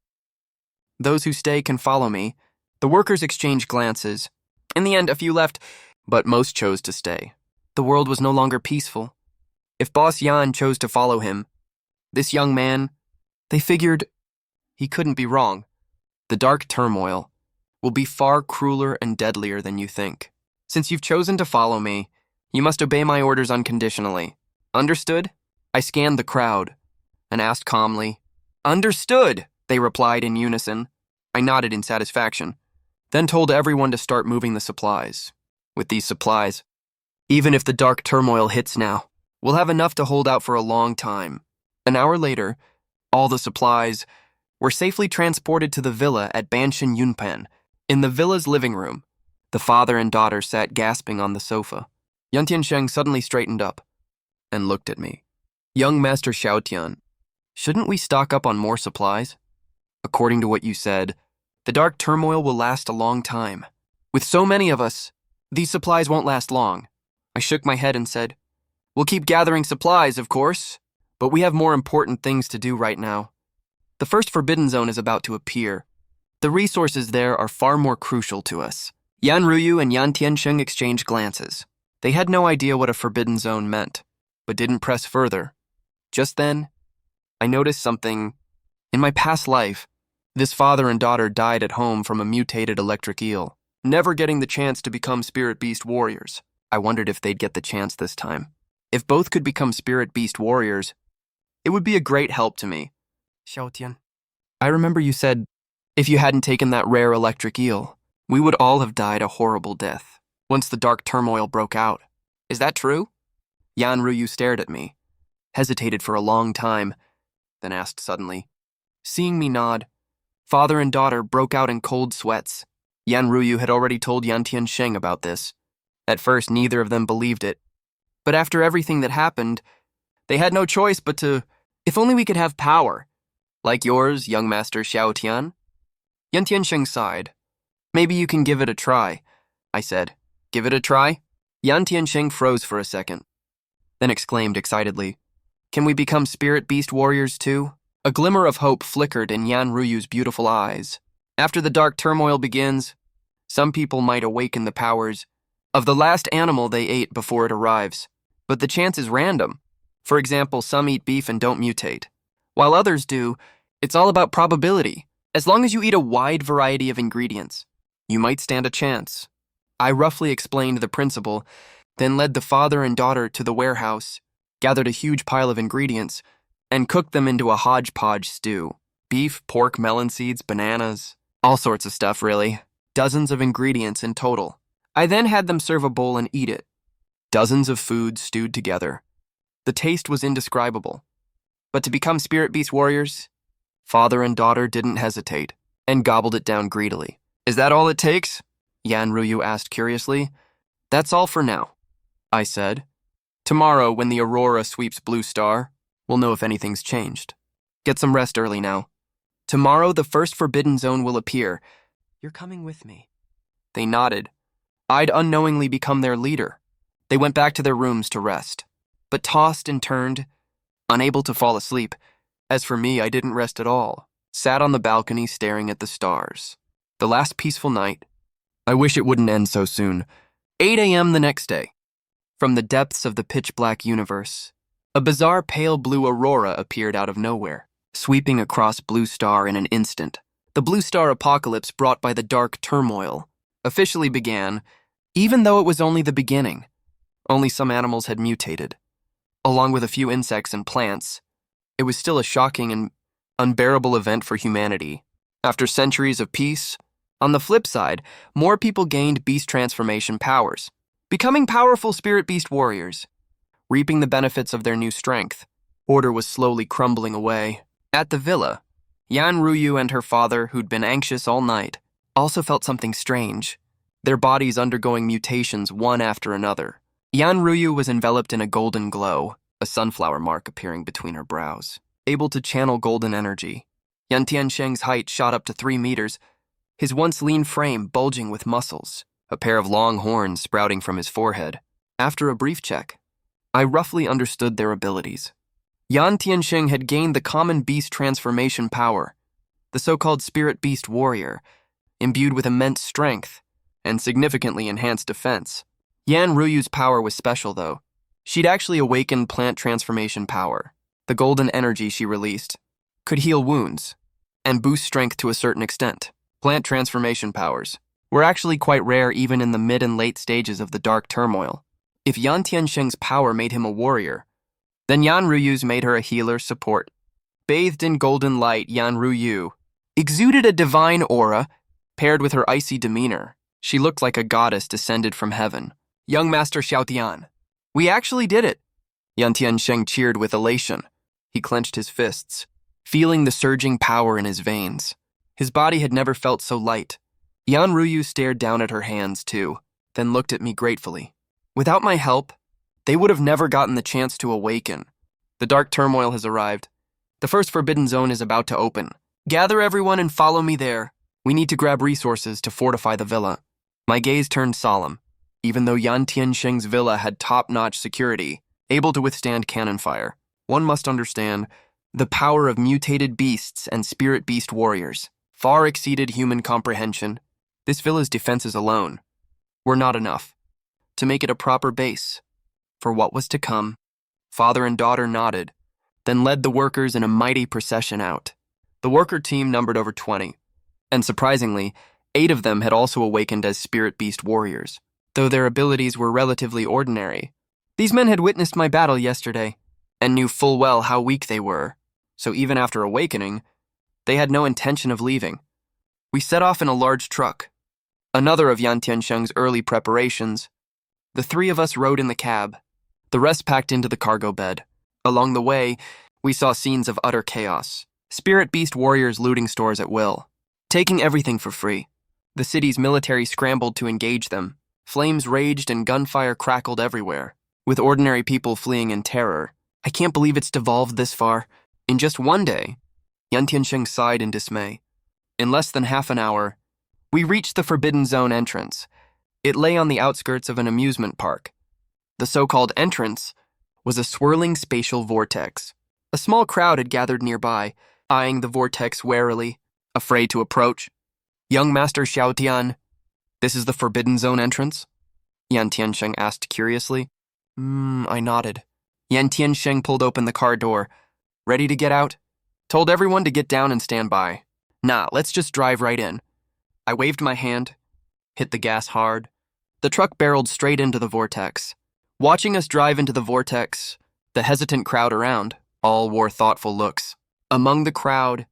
Those who stay can follow me. The workers exchanged glances. In the end, a few left, but most chose to stay. The world was no longer peaceful. If Boss Yan chose to follow him, this young man, they figured he couldn't be wrong. The dark turmoil will be far crueler and deadlier than you think. Since you've chosen to follow me, you must obey my orders unconditionally. Understood? I scanned the crowd and asked calmly. Understood, they replied in unison. I nodded in satisfaction, then told everyone to start moving the supplies. With these supplies, even if the dark turmoil hits now, we'll have enough to hold out for a long time. An hour later, all the supplies were safely transported to the villa at Banshin Yunpan. In the villa's living room, the father and daughter sat gasping on the sofa. Yan Tiansheng suddenly straightened up and looked at me. Young Master Xiaotian, shouldn't we stock up on more supplies? According to what you said, the dark turmoil will last a long time. With so many of us, these supplies won't last long. I shook my head and said, we'll keep gathering supplies, of course, but we have more important things to do right now. The first Forbidden Zone is about to appear. The resources there are far more crucial to us. Yan Ruyu and Yan Tiansheng exchanged glances. They had no idea what a Forbidden Zone meant, but didn't press further. Just then, I noticed something. In my past life, this father and daughter died at home from a mutated electric eel, never getting the chance to become Spirit Beast warriors. I wondered if they'd get the chance this time. If both could become Spirit Beast warriors, it would be a great help to me. Xiaotian, I remember you said, if you hadn't taken that rare electric eel, we would all have died a horrible death once the dark turmoil broke out. Is that true? Yan Ruyu stared at me, hesitated for a long time, then asked suddenly. Seeing me nod, father and daughter broke out in cold sweats. Yan Ruyu had already told Yan Tiansheng about this. At first, neither of them believed it. But after everything that happened, they had no choice but to, if only we could have power. Like yours, young Master Xiaotian. Yan Tiansheng sighed. Maybe you can give it a try, I said. Give it a try? Yan Tiansheng froze for a second, then exclaimed excitedly, can we become Spirit Beast warriors too? A glimmer of hope flickered in Yan Ruyu's beautiful eyes. After the dark turmoil begins, some people might awaken the powers of the last animal they ate before it arrives. But the chance is random. For example, some eat beef and don't mutate. While others do, it's all about probability. As long as you eat a wide variety of ingredients, you might stand a chance. I roughly explained the principle, then led the father and daughter to the warehouse, gathered a huge pile of ingredients, and cooked them into a hodgepodge stew. Beef, pork, melon seeds, bananas, all sorts of stuff, really. Dozens of ingredients in total. I then had them serve a bowl and eat it. Dozens of foods stewed together. The taste was indescribable. But to become Spirit Beast warriors, father and daughter didn't hesitate and gobbled it down greedily. Is that all it takes? Yan Ruyu asked curiously. That's all for now, I said. Tomorrow, when the aurora sweeps Blue Star, we'll know if anything's changed. Get some rest early now. Tomorrow, the first Forbidden Zone will appear. You're coming with me. They nodded. I'd unknowingly become their leader. They went back to their rooms to rest, but tossed and turned, unable to fall asleep. As for me, I didn't rest at all. Sat on the balcony staring at the stars. The last peaceful night. I wish it wouldn't end so soon. 8 a.m. the next day. From the depths of the pitch-black universe, a bizarre pale blue aurora appeared out of nowhere, sweeping across Blue Star in an instant. The Blue Star apocalypse brought by the dark turmoil officially began, even though it was only the beginning. Only some animals had mutated. Along with a few insects and plants, it was still a shocking and unbearable event for humanity. After centuries of peace, on the flip side, more people gained beast transformation powers, becoming powerful Spirit Beast warriors, reaping the benefits of their new strength. Order was slowly crumbling away. At the villa, Yan Ruyu and her father, who'd been anxious all night, also felt something strange, their bodies undergoing mutations one after another. Yan Ruyu was enveloped in a golden glow, a sunflower mark appearing between her brows. able to channel golden energy. Yan Tiansheng's height shot up to 3 meters, his once lean frame bulging with muscles, a pair of long horns sprouting from his forehead. After a brief check, I roughly understood their abilities. Yan Tiansheng had gained the common beast transformation power, the so-called spirit beast warrior, imbued with immense strength and significantly enhanced defense. Yan Ruyu's power was special, though. She'd actually awakened plant transformation power. The golden energy she released could heal wounds and boost strength to a certain extent. Plant transformation powers were actually quite rare even in the mid and late stages of the dark turmoil. If Yan Tiansheng's power made him a warrior, then Yan Ruyu's made her a healer support. Bathed in golden light, Yan Ruyu exuded a divine aura paired with her icy demeanor. She looked like a goddess descended from heaven. Young Master Xiaotian, we actually did it. Yan Tiansheng cheered with elation. He clenched his fists, feeling the surging power in his veins. His body had never felt so light. Yan Ruyu stared down at her hands, too, then looked at me gratefully. Without my help, they would have never gotten the chance to awaken. The dark turmoil has arrived. The first forbidden zone is about to open. Gather everyone and follow me there. We need to grab resources to fortify the villa. My gaze turned solemn. Even though Yan Tiansheng's villa had top-notch security, able to withstand cannon fire, one must understand the power of mutated beasts and spirit beast warriors far exceeded human comprehension. This villa's defenses alone were not enough to make it a proper base for what was to come. Father and daughter nodded, then led the workers in a mighty procession out. The worker team numbered over 20, and surprisingly, 8 of them had also awakened as spirit beast warriors, though their abilities were relatively ordinary. These men had witnessed my battle yesterday, and knew full well how weak they were, so even after awakening, they had no intention of leaving. We set off in a large truck, another of Yan Tiansheng's early preparations. The 3 of us rode in the cab, the rest packed into the cargo bed. Along the way, we saw scenes of utter chaos. Spirit beast warriors looting stores at will, taking everything for free. The city's military scrambled to engage them. Flames raged and gunfire crackled everywhere, with ordinary people fleeing in terror. I can't believe it's devolved this far. In just one day, Yan Tiansheng sighed in dismay. In less than half an hour, we reached the Forbidden Zone entrance. It lay on the outskirts of an amusement park. The so-called entrance was a swirling spatial vortex. A small crowd had gathered nearby, eyeing the vortex warily, afraid to approach. Young Master Xiaotian, this is the Forbidden Zone entrance? Yan Tiansheng asked curiously. I nodded. Yan Tiansheng pulled open the car door. Ready to get out? Told everyone to get down and stand by. Nah, let's just drive right in. I waved my hand, hit the gas hard. The truck barreled straight into the vortex. Watching us drive into the vortex, the hesitant crowd around all wore thoughtful looks. Among the crowd,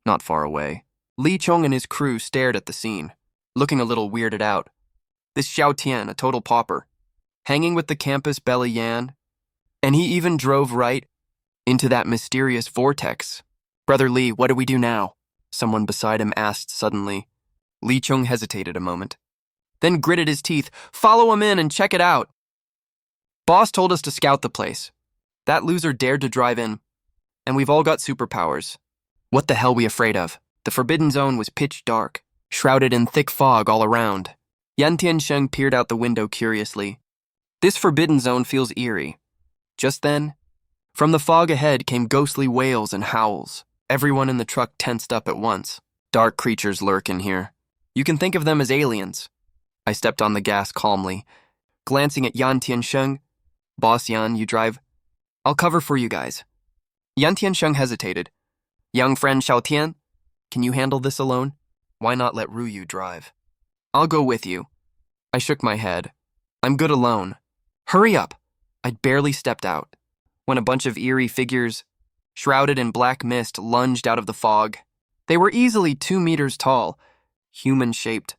not far away, Leech and his crew stared at the scene, looking a little weirded out. This Xiao Tian, a total pauper, hanging with the campus Bella Yan, and he even drove right into that mysterious vortex. Brother Lee, what do we do now? Someone beside him asked suddenly. Lee Chung hesitated a moment, then gritted his teeth. Follow him in and check it out. Boss told us to scout the place. That loser dared to drive in, and we've all got superpowers. What the hell we afraid of? The Forbidden Zone was pitch dark, shrouded in thick fog all around. Yan Tiansheng peered out the window curiously. This Forbidden Zone feels eerie. Just then, from the fog ahead came ghostly wails and howls. Everyone in the truck tensed up at once. Dark creatures lurk in here. You can think of them as aliens. I stepped on the gas calmly, glancing at Yan Tiansheng. Boss Yan, you drive. I'll cover for you guys. Yan Tiansheng hesitated. Young friend Xiao Tian, can you handle this alone? Why not let Ruyu drive? I'll go with you. I shook my head. I'm good alone. Hurry up. I'd barely stepped out when a bunch of eerie figures, shrouded in black mist, lunged out of the fog. They were easily 2 meters tall, human-shaped,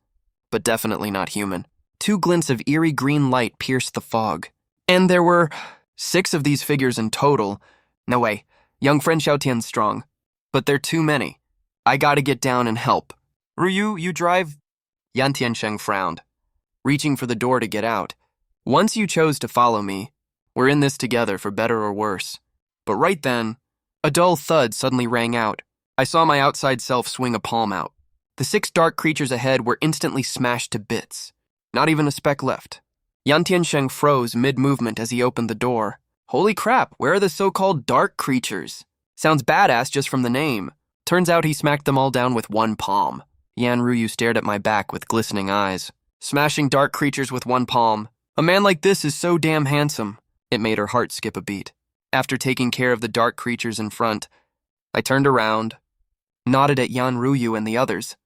but definitely not human. 2 glints of eerie green light pierced the fog. And there were 6 of these figures in total. No way, young friend Xiaotian's strong, but they're too many. I gotta get down and help. Ryu, you drive? Yan Tiansheng frowned, reaching for the door to get out. Once you chose to follow me, we're in this together for better or worse. But right then, A dull thud suddenly rang out. I saw my outside self swing a palm out. The 6 dark creatures ahead were instantly smashed to bits. Not even a speck left. Yan Tiansheng froze mid-movement as he opened the door. Holy crap, where are the so-called dark creatures? Sounds badass just from the name. Turns out he smacked them all down with one palm. Yan Ruyu stared at my back with glistening eyes. Smashing dark creatures with one palm. A man like this is so damn handsome. It made her heart skip a beat. After taking care of the dark creatures in front, I turned around, nodded at Yan Ruyu and the others,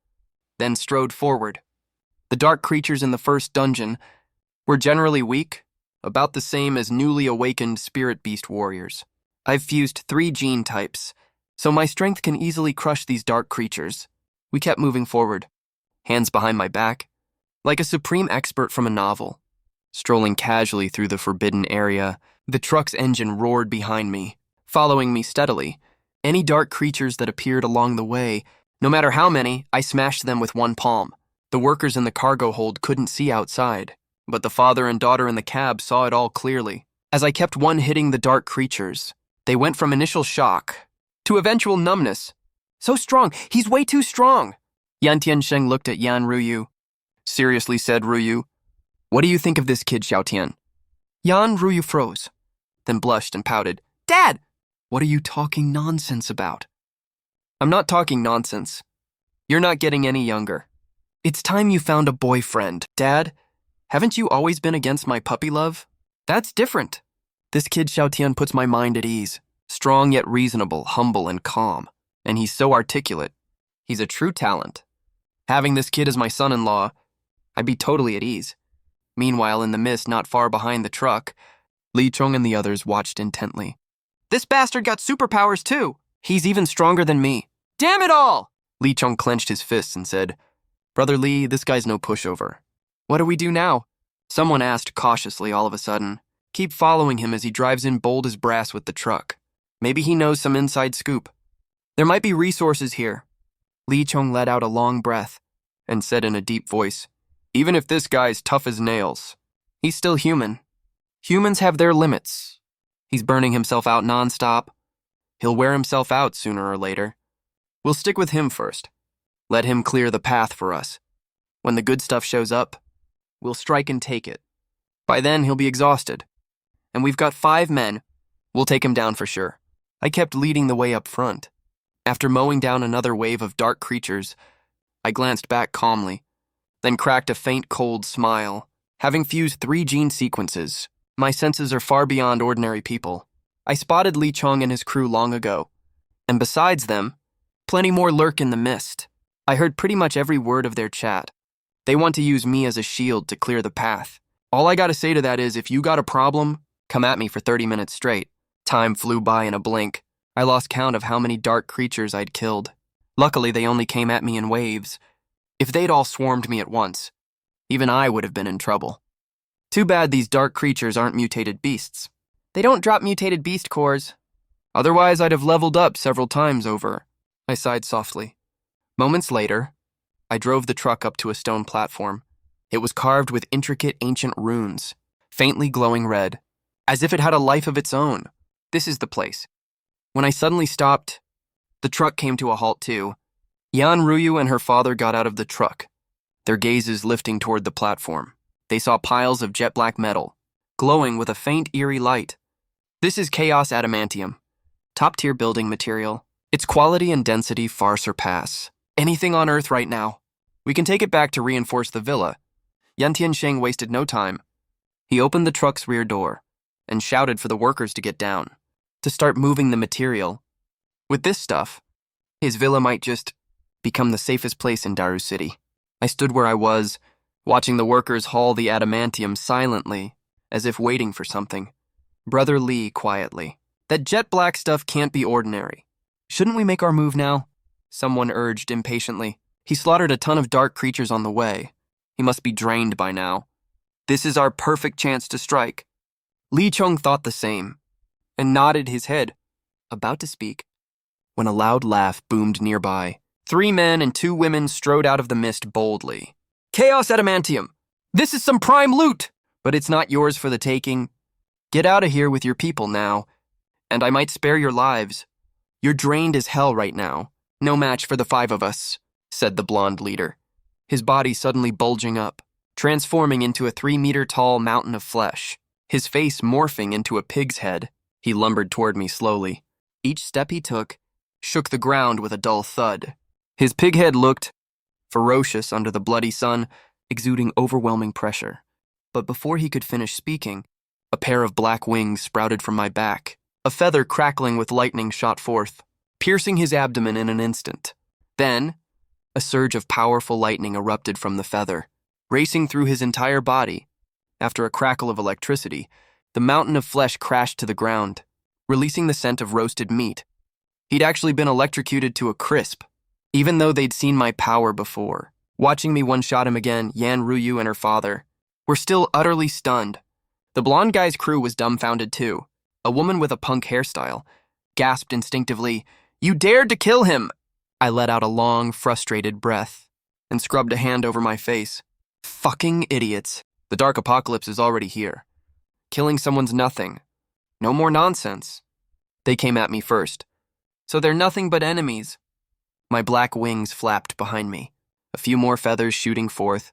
then strode forward. The dark creatures in the first dungeon were generally weak, about the same as newly awakened spirit beast warriors. I've fused 3 gene types, so my strength can easily crush these dark creatures. We kept moving forward, hands behind my back, like a supreme expert from a novel. Strolling casually through the forbidden area, the truck's engine roared behind me, following me steadily. Any dark creatures that appeared along the way, no matter how many, I smashed them with one palm. The workers in the cargo hold couldn't see outside, but the father and daughter in the cab saw it all clearly. As I kept one hitting the dark creatures, they went from initial shock to eventual numbness. So strong, he's way too strong. Yan Tiansheng looked at Yan Ruyu. Seriously, said Ruyu, what do you think of this kid, Xiaotian? Yan Ruyu froze, then blushed and pouted. Dad! What are you talking nonsense about? I'm not talking nonsense. You're not getting any younger. It's time you found a boyfriend. Dad, haven't you always been against my puppy love? That's different. This kid Xiaotian puts my mind at ease. Strong yet reasonable, humble and calm. And he's so articulate. He's a true talent. Having this kid as my son-in-law, I'd be totally at ease. Meanwhile, in the mist not far behind the truck, Leech and the others watched intently. This bastard got superpowers too. He's even stronger than me. Damn it all! Leech clenched his fists and said, Brother Lee, this guy's no pushover. What do we do now? Someone asked cautiously all of a sudden. Keep following him as he drives in bold as brass with the truck. Maybe he knows some inside scoop. There might be resources here. Lee Chong let out a long breath and said in a deep voice, Even if this guy's tough as nails, he's still human. Humans have their limits. He's burning himself out nonstop. He'll wear himself out sooner or later. We'll stick with him first. Let him clear the path for us. When the good stuff shows up, we'll strike and take it. By then, he'll be exhausted. And we've got 5 men. We'll take him down for sure. I kept leading the way up front. After mowing down another wave of dark creatures, I glanced back calmly, then cracked a faint, cold smile. Having fused 3 gene sequences, my senses are far beyond ordinary people. I spotted Lee Chong and his crew long ago. And besides them, plenty more lurk in the mist. I heard pretty much every word of their chat. They want to use me as a shield to clear the path. All I gotta say to that is, if you got a problem, come at me for 30 minutes straight. Time flew by in a blink. I lost count of how many dark creatures I'd killed. Luckily, they only came at me in waves. If they'd all swarmed me at once, even I would have been in trouble. Too bad these dark creatures aren't mutated beasts. They don't drop mutated beast cores. Otherwise, I'd have leveled up several times over. I sighed softly. Moments later, I drove the truck up to a stone platform. It was carved with intricate ancient runes, faintly glowing red, as if it had a life of its own. This is the place. When I suddenly stopped, the truck came to a halt too. Yan Ruyu and her father got out of the truck, their gazes lifting toward the platform. They saw piles of jet black metal, glowing with a faint, eerie light. This is Chaos Adamantium, top-tier building material. Its quality and density far surpass anything on Earth right now. We can take it back to reinforce the villa. Yan Tiansheng wasted no time. He opened the truck's rear door and shouted for the workers to get down, to start moving the material. With this stuff, his villa might just become the safest place in Daru City. I stood where I was, watching the workers haul the adamantium silently, as if waiting for something. Brother Lee quietly. That jet black stuff can't be ordinary. Shouldn't we make our move now? Someone urged impatiently. He slaughtered a ton of dark creatures on the way. He must be drained by now. This is our perfect chance to strike. Lee Chung thought the same, and nodded his head, about to speak, when a loud laugh boomed nearby. 3 men and 2 women strode out of the mist boldly. Chaos Adamantium! This is some prime loot! But it's not yours for the taking. Get out of here with your people now, and I might spare your lives. "You're drained as hell right now. No match for the 5 of us," said the blonde leader, his body suddenly bulging up, transforming into a 3-meter-tall mountain of flesh, his face morphing into a pig's head. He lumbered toward me slowly. Each step he took shook the ground with a dull thud. His pig head looked ferocious under the bloody sun, exuding overwhelming pressure. But before he could finish speaking, a pair of black wings sprouted from my back. A feather crackling with lightning shot forth, piercing his abdomen in an instant. Then, a surge of powerful lightning erupted from the feather, racing through his entire body. After a crackle of electricity, the mountain of flesh crashed to the ground, releasing the scent of roasted meat. He'd actually been electrocuted to a crisp, even though they'd seen my power before. Watching me one-shot him again, Yan Ruyu and her father were still utterly stunned. The blonde guy's crew was dumbfounded too. A woman with a punk hairstyle gasped instinctively, "You dared to kill him!" I let out a long, frustrated breath and scrubbed a hand over my face. Fucking idiots. The dark apocalypse is already here. Killing someone's nothing. No more nonsense. They came at me first. So they're nothing but enemies. My black wings flapped behind me, a few more feathers shooting forth.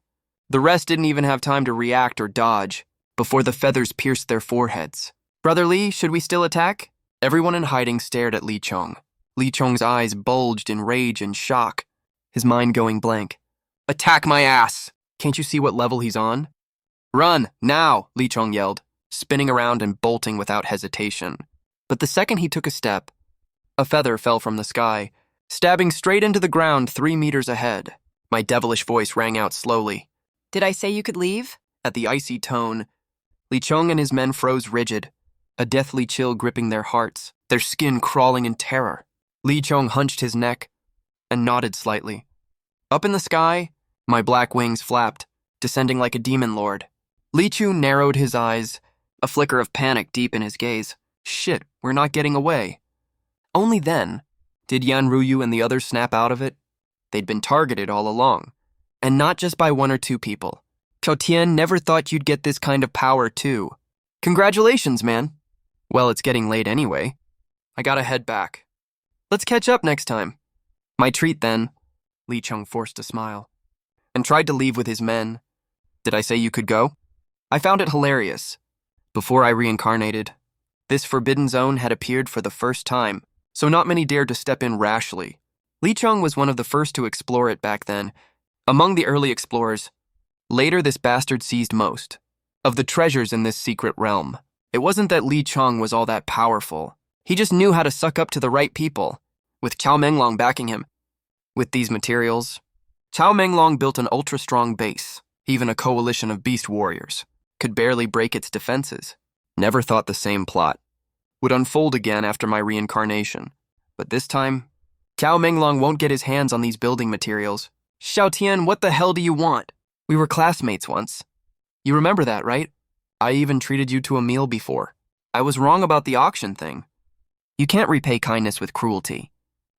The rest didn't even have time to react or dodge before the feathers pierced their foreheads. "Brother Lee, should we still attack?" Everyone in hiding stared at Lee Chong. Lee Chong's eyes bulged in rage and shock, his mind going blank. "Attack my ass! Can't you see what level he's on?" "Run, now!" Lee Chong yelled, spinning around and bolting without hesitation. But the second he took a step, a feather fell from the sky, stabbing straight into the ground 3 meters ahead. My devilish voice rang out slowly. "Did I say you could leave?" At the icy tone, Lee Chong and his men froze rigid, a deathly chill gripping their hearts, their skin crawling in terror. Lee Chong hunched his neck and nodded slightly. Up in the sky, my black wings flapped, descending like a demon lord. Lee Chu narrowed his eyes, a flicker of panic deep in his gaze. Shit, we're not getting away. Only then did Yan Ruyu and the others snap out of it. They'd been targeted all along, and not just by 1 or 2 people. Qiao Tian never thought you'd get this kind of power, too. Congratulations, man. Well, it's getting late anyway. I gotta head back. Let's catch up next time. My treat, then. Lee Chung forced a smile, and tried to leave with his men. Did I say you could go? I found it hilarious. Before I reincarnated, this forbidden zone had appeared for the first time, so not many dared to step in rashly. Lee Chung was one of the first to explore it back then. Among the early explorers, later this bastard seized most of the treasures in this secret realm. It wasn't that Lee Chung was all that powerful. He just knew how to suck up to the right people, with Chao Menglong backing him. With these materials, Chao Menglong built an ultra-strong base. Even a coalition of beast warriors could barely break its defenses. Never thought the same plot would unfold again after my reincarnation. But this time, Chao Menglong won't get his hands on these building materials. Xiao Tian, what the hell do you want? We were classmates once. You remember that, right? I even treated you to a meal before. I was wrong about the auction thing. You can't repay kindness with cruelty.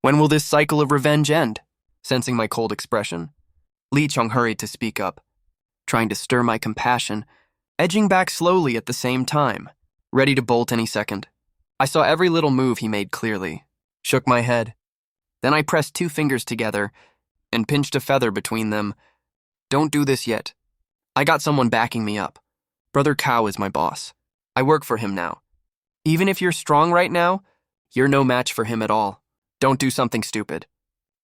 When will this cycle of revenge end? Sensing my cold expression, Lee Chung hurried to speak up, trying to stir my compassion, edging back slowly at the same time, ready to bolt any second. I saw every little move he made clearly, shook my head. Then I pressed 2 fingers together and pinched a feather between them. Don't do this yet. I got someone backing me up. Brother Cao is my boss. I work for him now. Even if you're strong right now, you're no match for him at all. Don't do something stupid.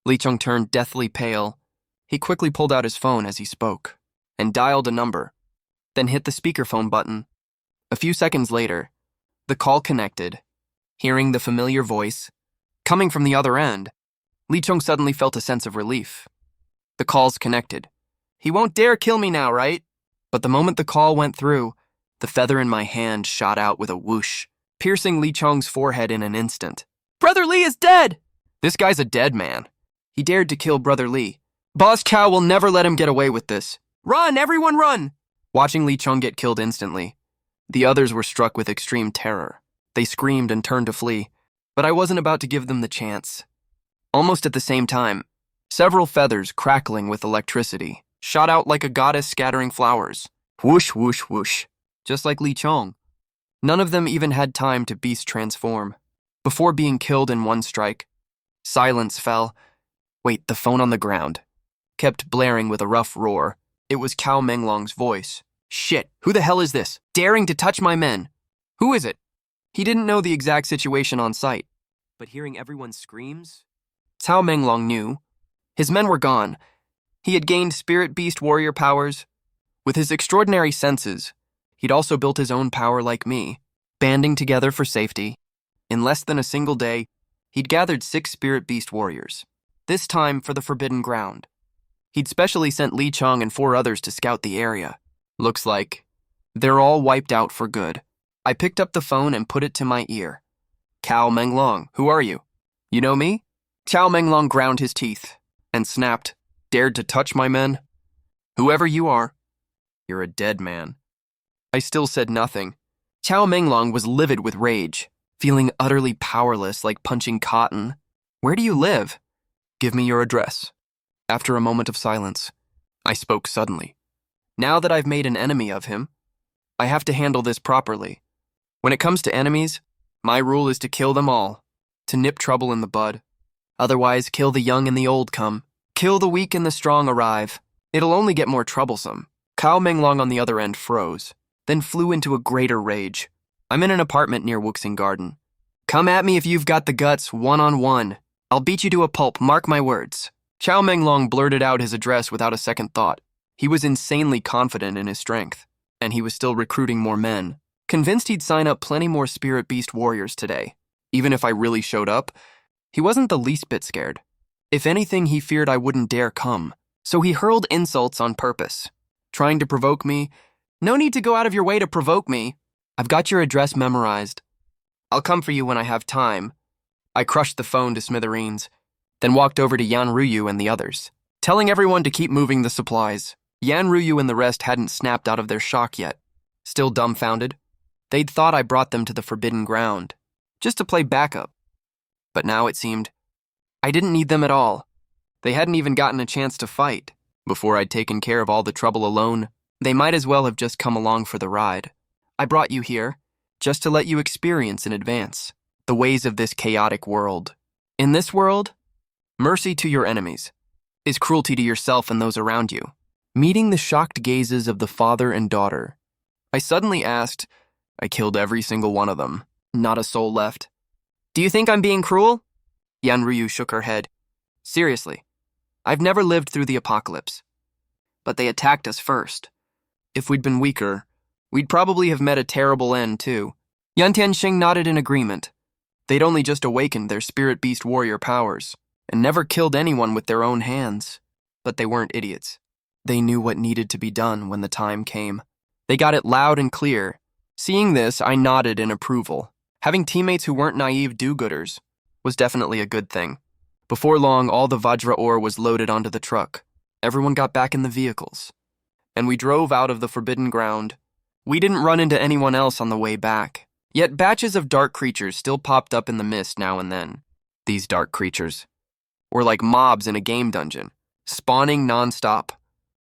Lee Chung turned deathly pale. He quickly pulled out his phone as he spoke and dialed a number, then hit the speakerphone button. A few seconds later, the call connected. Hearing the familiar voice coming from the other end, Lee Chung suddenly felt a sense of relief. The call's connected. He won't dare kill me now, right? But the moment the call went through, the feather in my hand shot out with a whoosh, piercing Lee Chung's forehead in an instant. Brother Lee is dead! This guy's a dead man. He dared to kill Brother Lee. Boss Cao will never let him get away with this. Run, everyone run! Watching Lee Chung get killed instantly, the others were struck with extreme terror. They screamed and turned to flee, but I wasn't about to give them the chance. Almost at the same time, several feathers crackling with electricity shot out like a goddess scattering flowers. Whoosh, whoosh, whoosh. Just like Lee Chung. None of them even had time to beast transform. before being killed in one strike. Silence fell. Wait, the phone on the ground kept blaring with a rough roar. It was Cao Menglong's voice. Shit, who the hell is this? Daring to touch my men? Who is it? He didn't know the exact situation on site, but hearing everyone's screams, Cao Menglong knew. His men were gone. He had gained spirit beast warrior powers. With his extraordinary senses, he'd also built his own power like me, banding together for safety. In less than a single day, he'd gathered 6 spirit beast warriors, this time for the Forbidden Ground. He'd specially sent Li Cheng and 4 others to scout the area. Looks like they're all wiped out for good. I picked up the phone and put it to my ear. Cao Menglong, who are you? You know me? Cao Menglong ground his teeth and snapped, dared to touch my men? Whoever you are, you're a dead man. I still said nothing. Cao Menglong was livid with rage, feeling utterly powerless like punching cotton. Where do you live? Give me your address. After a moment of silence, I spoke suddenly. Now that I've made an enemy of him, I have to handle this properly. When it comes to enemies, my rule is to kill them all, to nip trouble in the bud. Otherwise, kill the young and the old come. Kill the weak and the strong arrive. It'll only get more troublesome. Cao Menglong on the other end froze, then flew into a greater rage. I'm in an apartment near Wuxing Garden. Come at me if you've got the guts, one-on-one. I'll beat you to a pulp, mark my words. Cao Menglong blurted out his address without a second thought. He was insanely confident in his strength, and he was still recruiting more men, convinced he'd sign up plenty more spirit beast warriors today. Even if I really showed up, he wasn't the least bit scared. If anything, he feared I wouldn't dare come, so he hurled insults on purpose, trying to provoke me. No need to go out of your way to provoke me. I've got your address memorized. I'll come for you when I have time. I crushed the phone to smithereens, then walked over to Yan Ruyu and the others, telling everyone to keep moving the supplies. Yan Ruyu and the rest hadn't snapped out of their shock yet. Still dumbfounded, they'd thought I brought them to the Forbidden Ground, just to play backup. But now it seemed I didn't need them at all. They hadn't even gotten a chance to fight. Before I'd taken care of all the trouble alone, they might as well have just come along for the ride. I brought you here, just to let you experience in advance the ways of this chaotic world. In this world, mercy to your enemies is cruelty to yourself and those around you. Meeting the shocked gazes of the father and daughter, I suddenly asked, I killed every single one of them. Not a soul left. Do you think I'm being cruel? Yan Ruyu shook her head. Seriously, I've never lived through the apocalypse. But they attacked us first. If we'd been weaker, we'd probably have met a terrible end, too. Yan Tianxing nodded in agreement. They'd only just awakened their spirit beast warrior powers and never killed anyone with their own hands. But they weren't idiots. They knew what needed to be done when the time came. They got it loud and clear. Seeing this, I nodded in approval. Having teammates who weren't naive do-gooders was definitely a good thing. Before long, all the Vajra ore was loaded onto the truck. Everyone got back in the vehicles, and we drove out of the Forbidden Ground. We didn't run into anyone else on the way back. Yet batches of dark creatures still popped up in the mist now and then. These dark creatures were like mobs in a game dungeon, spawning non-stop,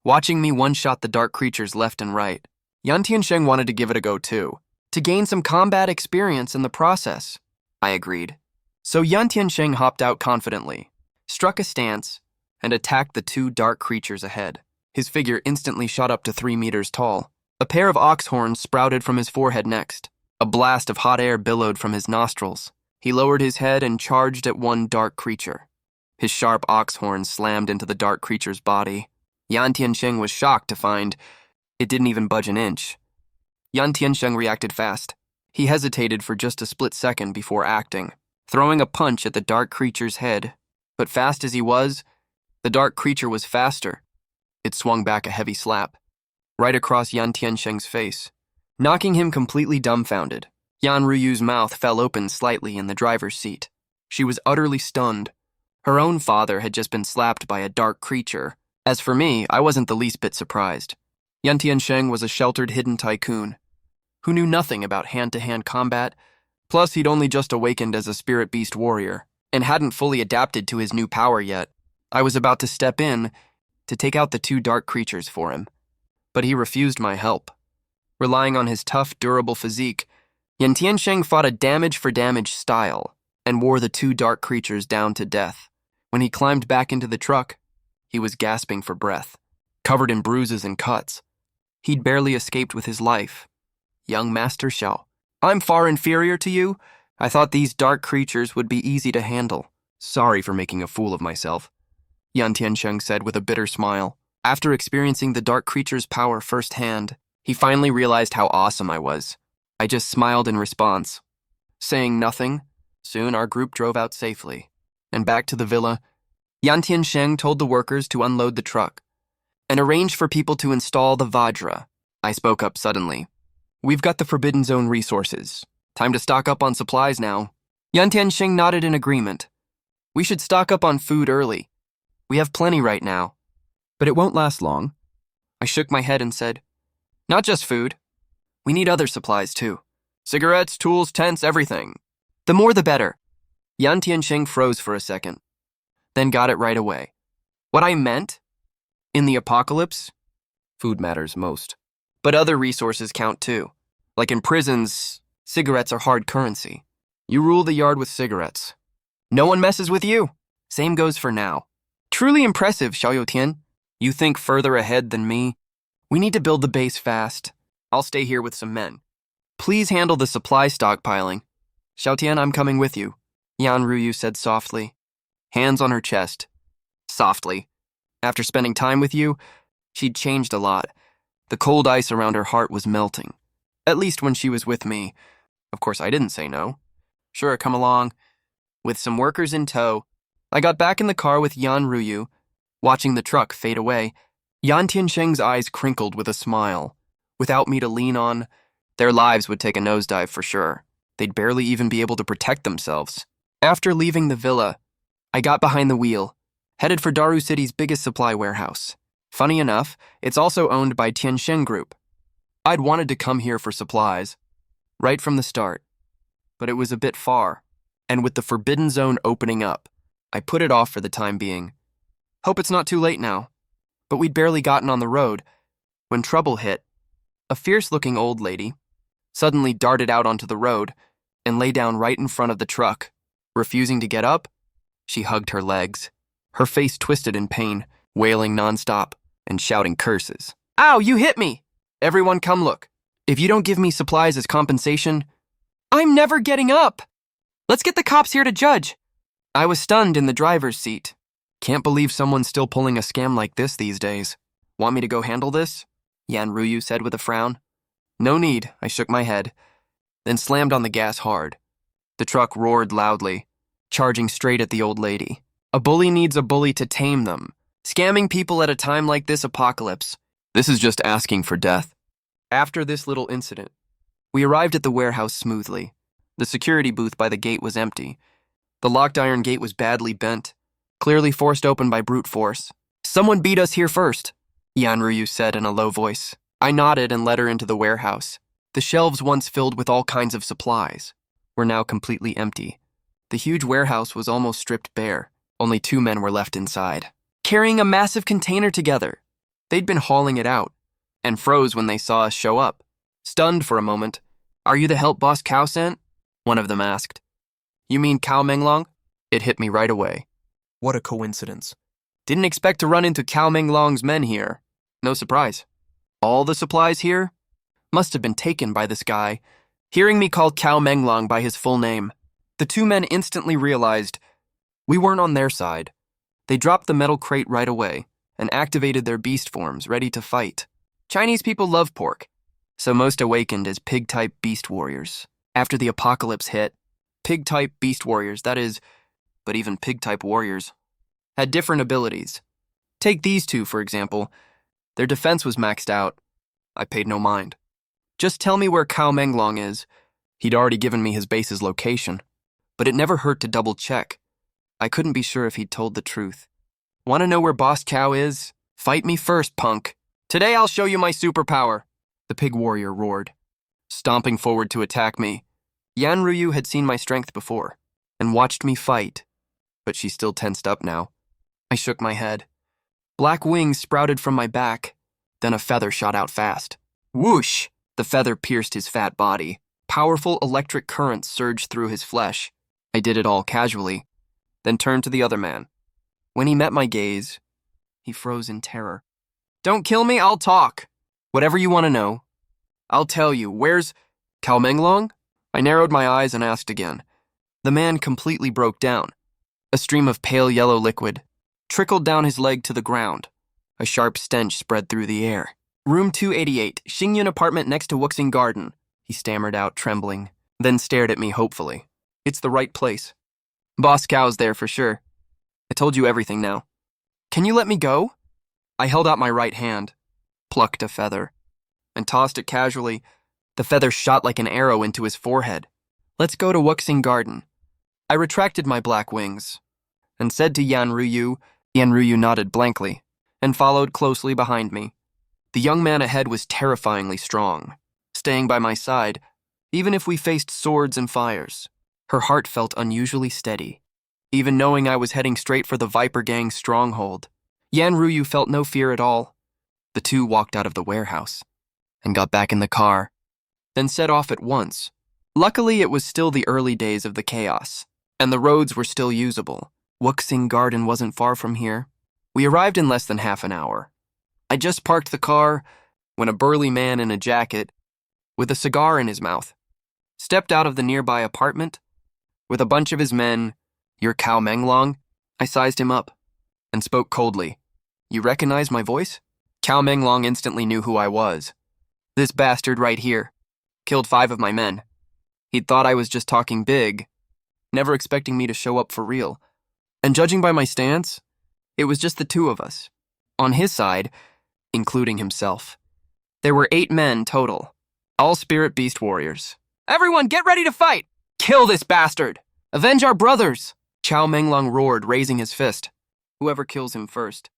watching me one-shot the dark creatures left and right. Yan Tiansheng wanted to give it a go too, to gain some combat experience in the process. I agreed. So Yan Tiansheng hopped out confidently, struck a stance, and attacked the 2 dark creatures ahead. His figure instantly shot up to 3 meters tall. A pair of ox horns sprouted from his forehead next. A blast of hot air billowed from his nostrils. He lowered his head and charged at one dark creature. His sharp ox horns slammed into the dark creature's body. Yan Tiansheng was shocked to find it didn't even budge an inch. Yan Tiansheng reacted fast. He hesitated for just a split second before acting, throwing a punch at the dark creature's head. But fast as he was, the dark creature was faster. It swung back a heavy slap, right across Yan Tiansheng's face, knocking him completely dumbfounded. Yan Ruyu's mouth fell open slightly in the driver's seat. She was utterly stunned. Her own father had just been slapped by a dark creature. As for me, I wasn't the least bit surprised. Yan Tiansheng was a sheltered hidden tycoon who knew nothing about hand-to-hand combat. Plus, he'd only just awakened as a spirit beast warrior and hadn't fully adapted to his new power yet. I was about to step in to take out the 2 dark creatures for him, but he refused my help. Relying on his tough, durable physique, Yan Tiansheng fought a damage-for-damage style, and wore the two dark creatures down to death. When he climbed back into the truck, he was gasping for breath, covered in bruises and cuts. He'd barely escaped with his life. Young Master Xiao, I'm far inferior to you. I thought these dark creatures would be easy to handle. Sorry for making a fool of myself, Yan Tiansheng said with a bitter smile. After experiencing the dark creature's power firsthand, he finally realized how awesome I was. I just smiled in response. Saying nothing, soon our group drove out safely. And back to the villa, Yan Tiansheng told the workers to unload the truck and arrange for people to install the Vajra. I spoke up suddenly. We've got the Forbidden Zone resources. Time to stock up on supplies now. Yan Tiansheng nodded in agreement. We should stock up on food early. We have plenty right now. But it won't last long. I shook my head and said, not just food. We need other supplies too. Cigarettes, tools, tents, everything. The more the better. Yan Tiansheng froze for a second, then got it right away. What I meant? In the apocalypse, food matters most. But other resources count too. Like in prisons, cigarettes are hard currency. You rule the yard with cigarettes. No one messes with you. Same goes for now. Truly impressive, Xiaoyotian. You think further ahead than me. We need to build the base fast. I'll stay here with some men. Please handle the supply stockpiling. Xiaotian, I'm coming with you, Yan Ruyu said softly, hands on her chest. Softly. After spending time with you, she'd changed a lot. The cold ice around her heart was melting. At least when she was with me. Of course, I didn't say no. Sure, come along. With some workers in tow, I got back in the car with Yan Ruyu, watching the truck fade away. Yan Tiansheng's eyes crinkled with a smile. Without me to lean on, their lives would take a nosedive for sure. They'd barely even be able to protect themselves. After leaving the villa, I got behind the wheel, headed for Daru City's biggest supply warehouse. Funny enough, it's also owned by Tiansheng Group. I'd wanted to come here for supplies, right from the start. But it was a bit far, and with the Forbidden Zone opening up, I put it off for the time being. Hope it's not too late now. But we'd barely gotten on the road when trouble hit. A fierce-looking old lady suddenly darted out onto the road and lay down right in front of the truck. Refusing to get up, she hugged her legs, her face twisted in pain, wailing nonstop and shouting curses. Ow, you hit me! Everyone come look. If you don't give me supplies as compensation, I'm never getting up! Let's get the cops here to judge. I was stunned in the driver's seat. Can't believe someone's still pulling a scam like this these days. Want me to go handle this? Yan Ruyu said with a frown. No need, I shook my head, then slammed on the gas hard. The truck roared loudly, charging straight at the old lady. A bully needs a bully to tame them. Scamming people at a time like this apocalypse. This is just asking for death. After this little incident, we arrived at the warehouse smoothly. The security booth by the gate was empty. The locked iron gate was badly bent, clearly forced open by brute force. Someone beat us here first, Yan Ruyu said in a low voice. I nodded and led her into the warehouse. The shelves once filled with all kinds of supplies were now completely empty. The huge warehouse was almost stripped bare. Only 2 men were left inside, carrying a massive container together. They'd been hauling it out, and froze when they saw us show up. Stunned for a moment. Are you the help boss Cao sent? One of them asked. You mean Cao Menglong? It hit me right away. What a coincidence. Didn't expect to run into Cao Menglong's men here. No surprise. All the supplies here must have been taken by this guy. Hearing me call Cao Menglong by his full name, the 2 men instantly realized we weren't on their side. They dropped the metal crate right away and activated their beast forms, ready to fight. Chinese people love pork, so most awakened as pig-type beast warriors. After the apocalypse hit, pig-type beast warriors, that is, but even pig-type warriors, had different abilities. Take these 2, for example. Their defense was maxed out. I paid no mind. Just tell me where Cao Menglong is. He'd already given me his base's location, but it never hurt to double-check. I couldn't be sure if he'd told the truth. Want to know where Boss Cao is? Fight me first, punk. Today I'll show you my superpower, the pig warrior roared, stomping forward to attack me. Yan Ruyu had seen my strength before and watched me fight, but she still tensed up now. I shook my head. Black wings sprouted from my back, then a feather shot out fast. Whoosh! The feather pierced his fat body. Powerful electric currents surged through his flesh, I did it all casually, then turned to the other man. When he met my gaze, he froze in terror. Don't kill me, I'll talk. Whatever you want to know. I'll tell you, where's Cao Menglong? I narrowed my eyes and asked again. The man completely broke down. A stream of pale yellow liquid trickled down his leg to the ground. A sharp stench spread through the air. Room 288, Xingyun apartment next to Wuxing Garden, he stammered out, trembling, then stared at me hopefully. It's the right place. Boss Cow's there for sure. I told you everything now. Can you let me go? I held out my right hand, plucked a feather, and tossed it casually. The feather shot like an arrow into his forehead. Let's go to Wuxing Garden. I retracted my black wings and said to Yan Ruyu. Yan Ruyu nodded blankly and followed closely behind me. The young man ahead was terrifyingly strong, staying by my side, even if we faced swords and fires. Her heart felt unusually steady, even knowing I was heading straight for the Viper Gang's stronghold. Yan Ruyu felt no fear at all. The two walked out of the warehouse and got back in the car, then set off at once. Luckily, it was still the early days of the chaos, and the roads were still usable. Wuxing Garden wasn't far from here. We arrived in less than half an hour. I just parked the car when a burly man in a jacket, with a cigar in his mouth, stepped out of the nearby apartment with a bunch of his men. You're Cao Menglong? I sized him up and spoke coldly. You recognize my voice? Cao Menglong instantly knew who I was. This bastard right here killed 5 of my men. He'd thought I was just talking big, never expecting me to show up for real. And judging by my stance, it was just the 2 of us. On his side, including himself, there were 8 men total, all spirit beast warriors. Everyone, get ready to fight! Kill this bastard! Avenge our brothers! Cao Menglong roared, raising his fist. Whoever kills him first,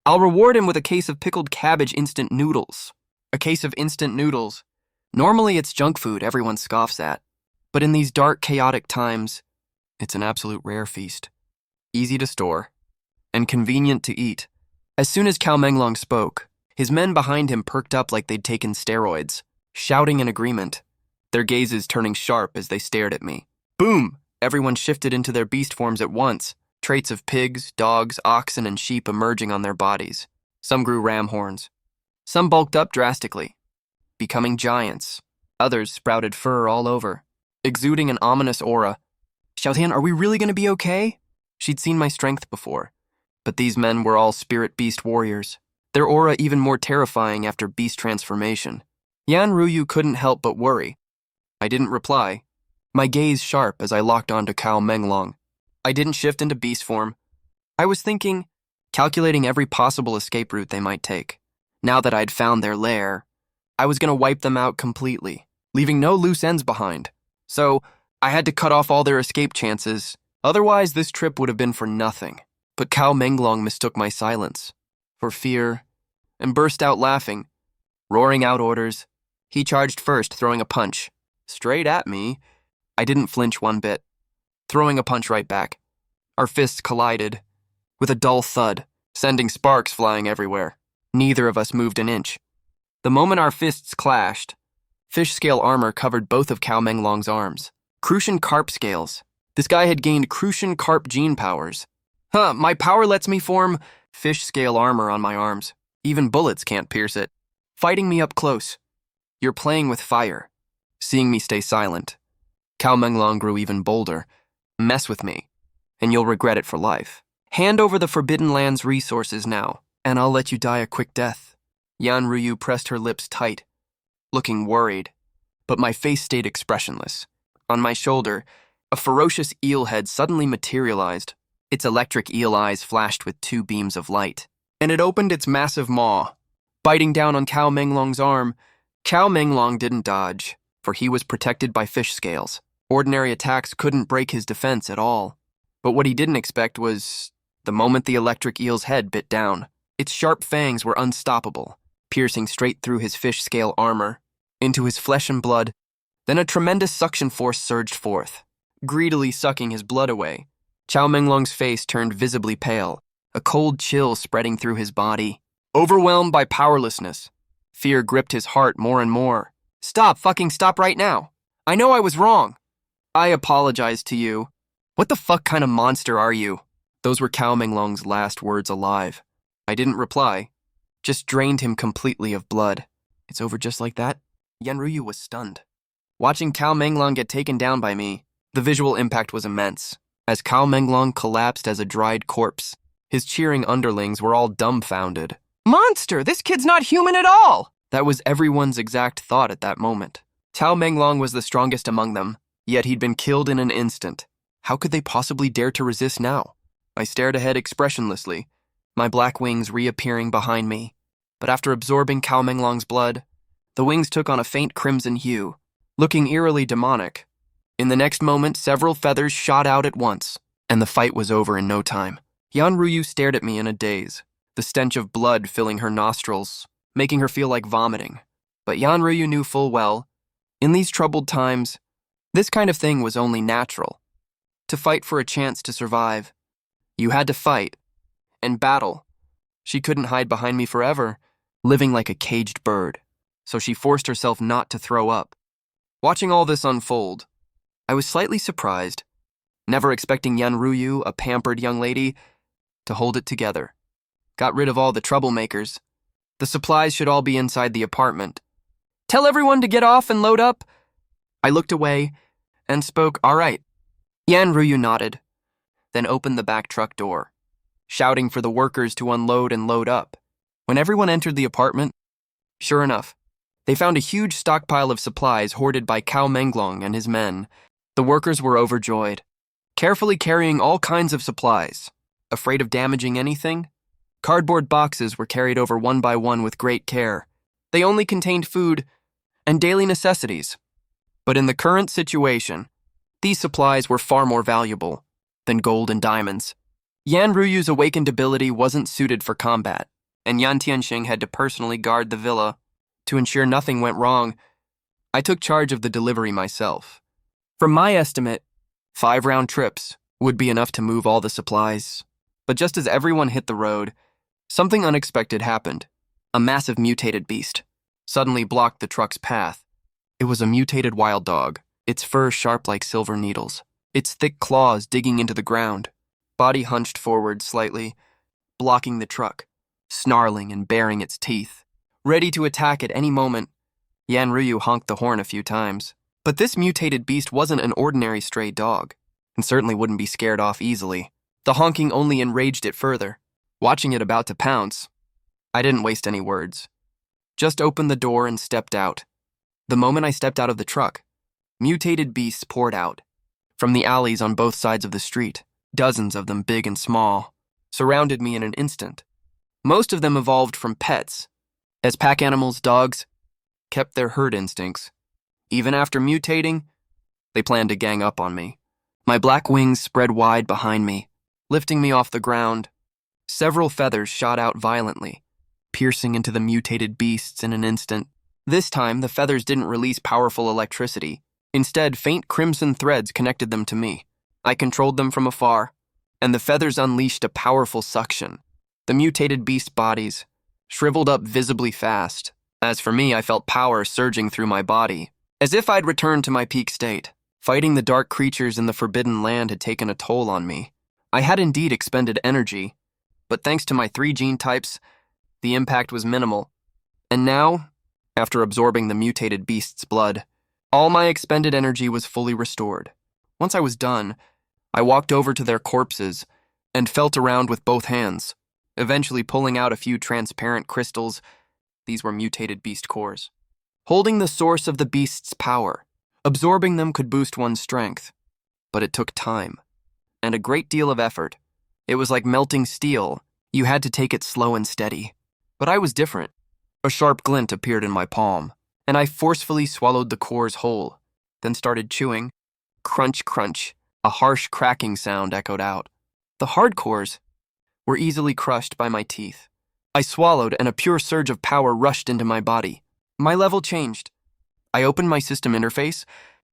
I'll reward him with a case of pickled cabbage instant noodles. A case of instant noodles. Normally it's junk food everyone scoffs at, but in these dark, chaotic times, it's an absolute rare feast. Easy to store, and convenient to eat. As soon as Cao Menglong spoke, his men behind him perked up like they'd taken steroids, shouting in agreement, their gazes turning sharp as they stared at me. Boom! Everyone shifted into their beast forms at once, traits of pigs, dogs, oxen, and sheep emerging on their bodies. Some grew ram horns. Some bulked up drastically, becoming giants. Others sprouted fur all over, exuding an ominous aura. Xiaotian, are we really going to be okay? She'd seen my strength before, but these men were all spirit beast warriors, their aura even more terrifying after beast transformation. Yan Ruyu couldn't help but worry. I didn't reply, my gaze sharp as I locked onto Cao Menglong. I didn't shift into beast form. I was thinking, calculating every possible escape route they might take. Now that I'd found their lair, I was going to wipe them out completely, leaving no loose ends behind. So, I had to cut off all their escape chances. Otherwise, this trip would have been for nothing. But Cao Menglong mistook my silence for fear and burst out laughing, roaring out orders. He charged first, throwing a punch straight at me. I didn't flinch one bit, throwing a punch right back. Our fists collided with a dull thud, sending sparks flying everywhere. Neither of us moved an inch. The moment our fists clashed, fish-scale armor covered both of Cao Menglong's arms. Crucian carp scales. This guy had gained Crucian carp gene powers. My power lets me form fish-scale armor on my arms. Even bullets can't pierce it. Fighting me up close. You're playing with fire. Seeing me stay silent, Cao Menglong grew even bolder. Mess with me, and you'll regret it for life. Hand over the Forbidden Land's resources now, and I'll let you die a quick death. Yan Ruyu pressed her lips tight, looking worried, but my face stayed expressionless. On my shoulder, a ferocious eel head suddenly materialized. Its electric eel eyes flashed with 2 beams of light, and it opened its massive maw, biting down on Cao Menglong's arm. Cao Menglong didn't dodge, for he was protected by fish scales. Ordinary attacks couldn't break his defense at all. But what he didn't expect was the moment the electric eel's head bit down. Its sharp fangs were unstoppable, piercing straight through his fish-scale armor, into his flesh and blood. Then a tremendous suction force surged forth, greedily sucking his blood away. Cao Menglong's face turned visibly pale, a cold chill spreading through his body. Overwhelmed by powerlessness, fear gripped his heart more and more. Stop right now. I know I was wrong. I apologize to you. What the fuck kind of monster are you? Those were Cao Menglong's last words alive. I didn't reply, just drained him completely of blood. It's over just like that? Yanruyu was stunned. Watching Cao Menglong get taken down by me, the visual impact was immense. As Cao Menglong collapsed as a dried corpse, his cheering underlings were all dumbfounded. Monster! This kid's not human at all! That was everyone's exact thought at that moment. Cao Menglong was the strongest among them, yet he'd been killed in an instant. How could they possibly dare to resist now? I stared ahead expressionlessly, my black wings reappearing behind me. But after absorbing Cao Menglong's blood, the wings took on a faint crimson hue, looking eerily demonic. In the next moment, several feathers shot out at once, and the fight was over in no time. Yanruyu stared at me in a daze, the stench of blood filling her nostrils, making her feel like vomiting. But Yanruyu knew full well, in these troubled times, this kind of thing was only natural. To fight for a chance to survive, you had to fight and battle. She couldn't hide behind me forever, living like a caged bird, so she forced herself not to throw up. Watching all this unfold, I was slightly surprised, never expecting Yanruyu, a pampered young lady, to hold it together. Got rid of all the troublemakers. The supplies should all be inside the apartment. Tell everyone to get off and load up. I looked away and spoke, all right. Yanruyu nodded, then opened the back truck door, shouting for the workers to unload and load up. When everyone entered the apartment, sure enough, they found a huge stockpile of supplies hoarded by Cao Menglong and his men. The workers were overjoyed, carefully carrying all kinds of supplies. Afraid of damaging anything? Cardboard boxes were carried over one by one with great care. They only contained food and daily necessities. But in the current situation, these supplies were far more valuable than gold and diamonds. Yanruyu's awakened ability wasn't suited for combat, and Yan Tianxing had to personally guard the villa. To ensure nothing went wrong, I took charge of the delivery myself. From my estimate, 5 round trips would be enough to move all the supplies. But just as everyone hit the road, something unexpected happened. A massive mutated beast suddenly blocked the truck's path. It was a mutated wild dog, its fur sharp like silver needles, its thick claws digging into the ground, body hunched forward slightly, blocking the truck, snarling and baring its teeth. Ready to attack at any moment, Yanruyu honked the horn a few times. But this mutated beast wasn't an ordinary stray dog, and certainly wouldn't be scared off easily. The honking only enraged it further. Watching it about to pounce, I didn't waste any words. Just opened the door and stepped out. The moment I stepped out of the truck, mutated beasts poured out. From the alleys on both sides of the street, dozens of them big and small, surrounded me in an instant. Most of them evolved from pets. As pack animals, dogs kept their herd instincts. Even after mutating, they planned to gang up on me. My black wings spread wide behind me, lifting me off the ground. Several feathers shot out violently, piercing into the mutated beasts in an instant. This time, the feathers didn't release powerful electricity. Instead, faint crimson threads connected them to me. I controlled them from afar, and the feathers unleashed a powerful suction. The mutated beast bodies shriveled up visibly fast. As for me, I felt power surging through my body, as if I'd returned to my peak state. Fighting the dark creatures in the Forbidden Land had taken a toll on me. I had indeed expended energy, but thanks to my 3 gene types, the impact was minimal. And now, after absorbing the mutated beast's blood, all my expended energy was fully restored. Once I was done, I walked over to their corpses and felt around with both hands, eventually pulling out a few transparent crystals. These were mutated beast cores. Holding the source of the beast's power, absorbing them could boost one's strength. But it took time, and a great deal of effort. It was like melting steel. You had to take it slow and steady. But I was different. A sharp glint appeared in my palm, and I forcefully swallowed the cores whole, then started chewing. Crunch, crunch. A harsh cracking sound echoed out. The hard cores were easily crushed by my teeth. I swallowed, and a pure surge of power rushed into my body. My level changed. I opened my system interface.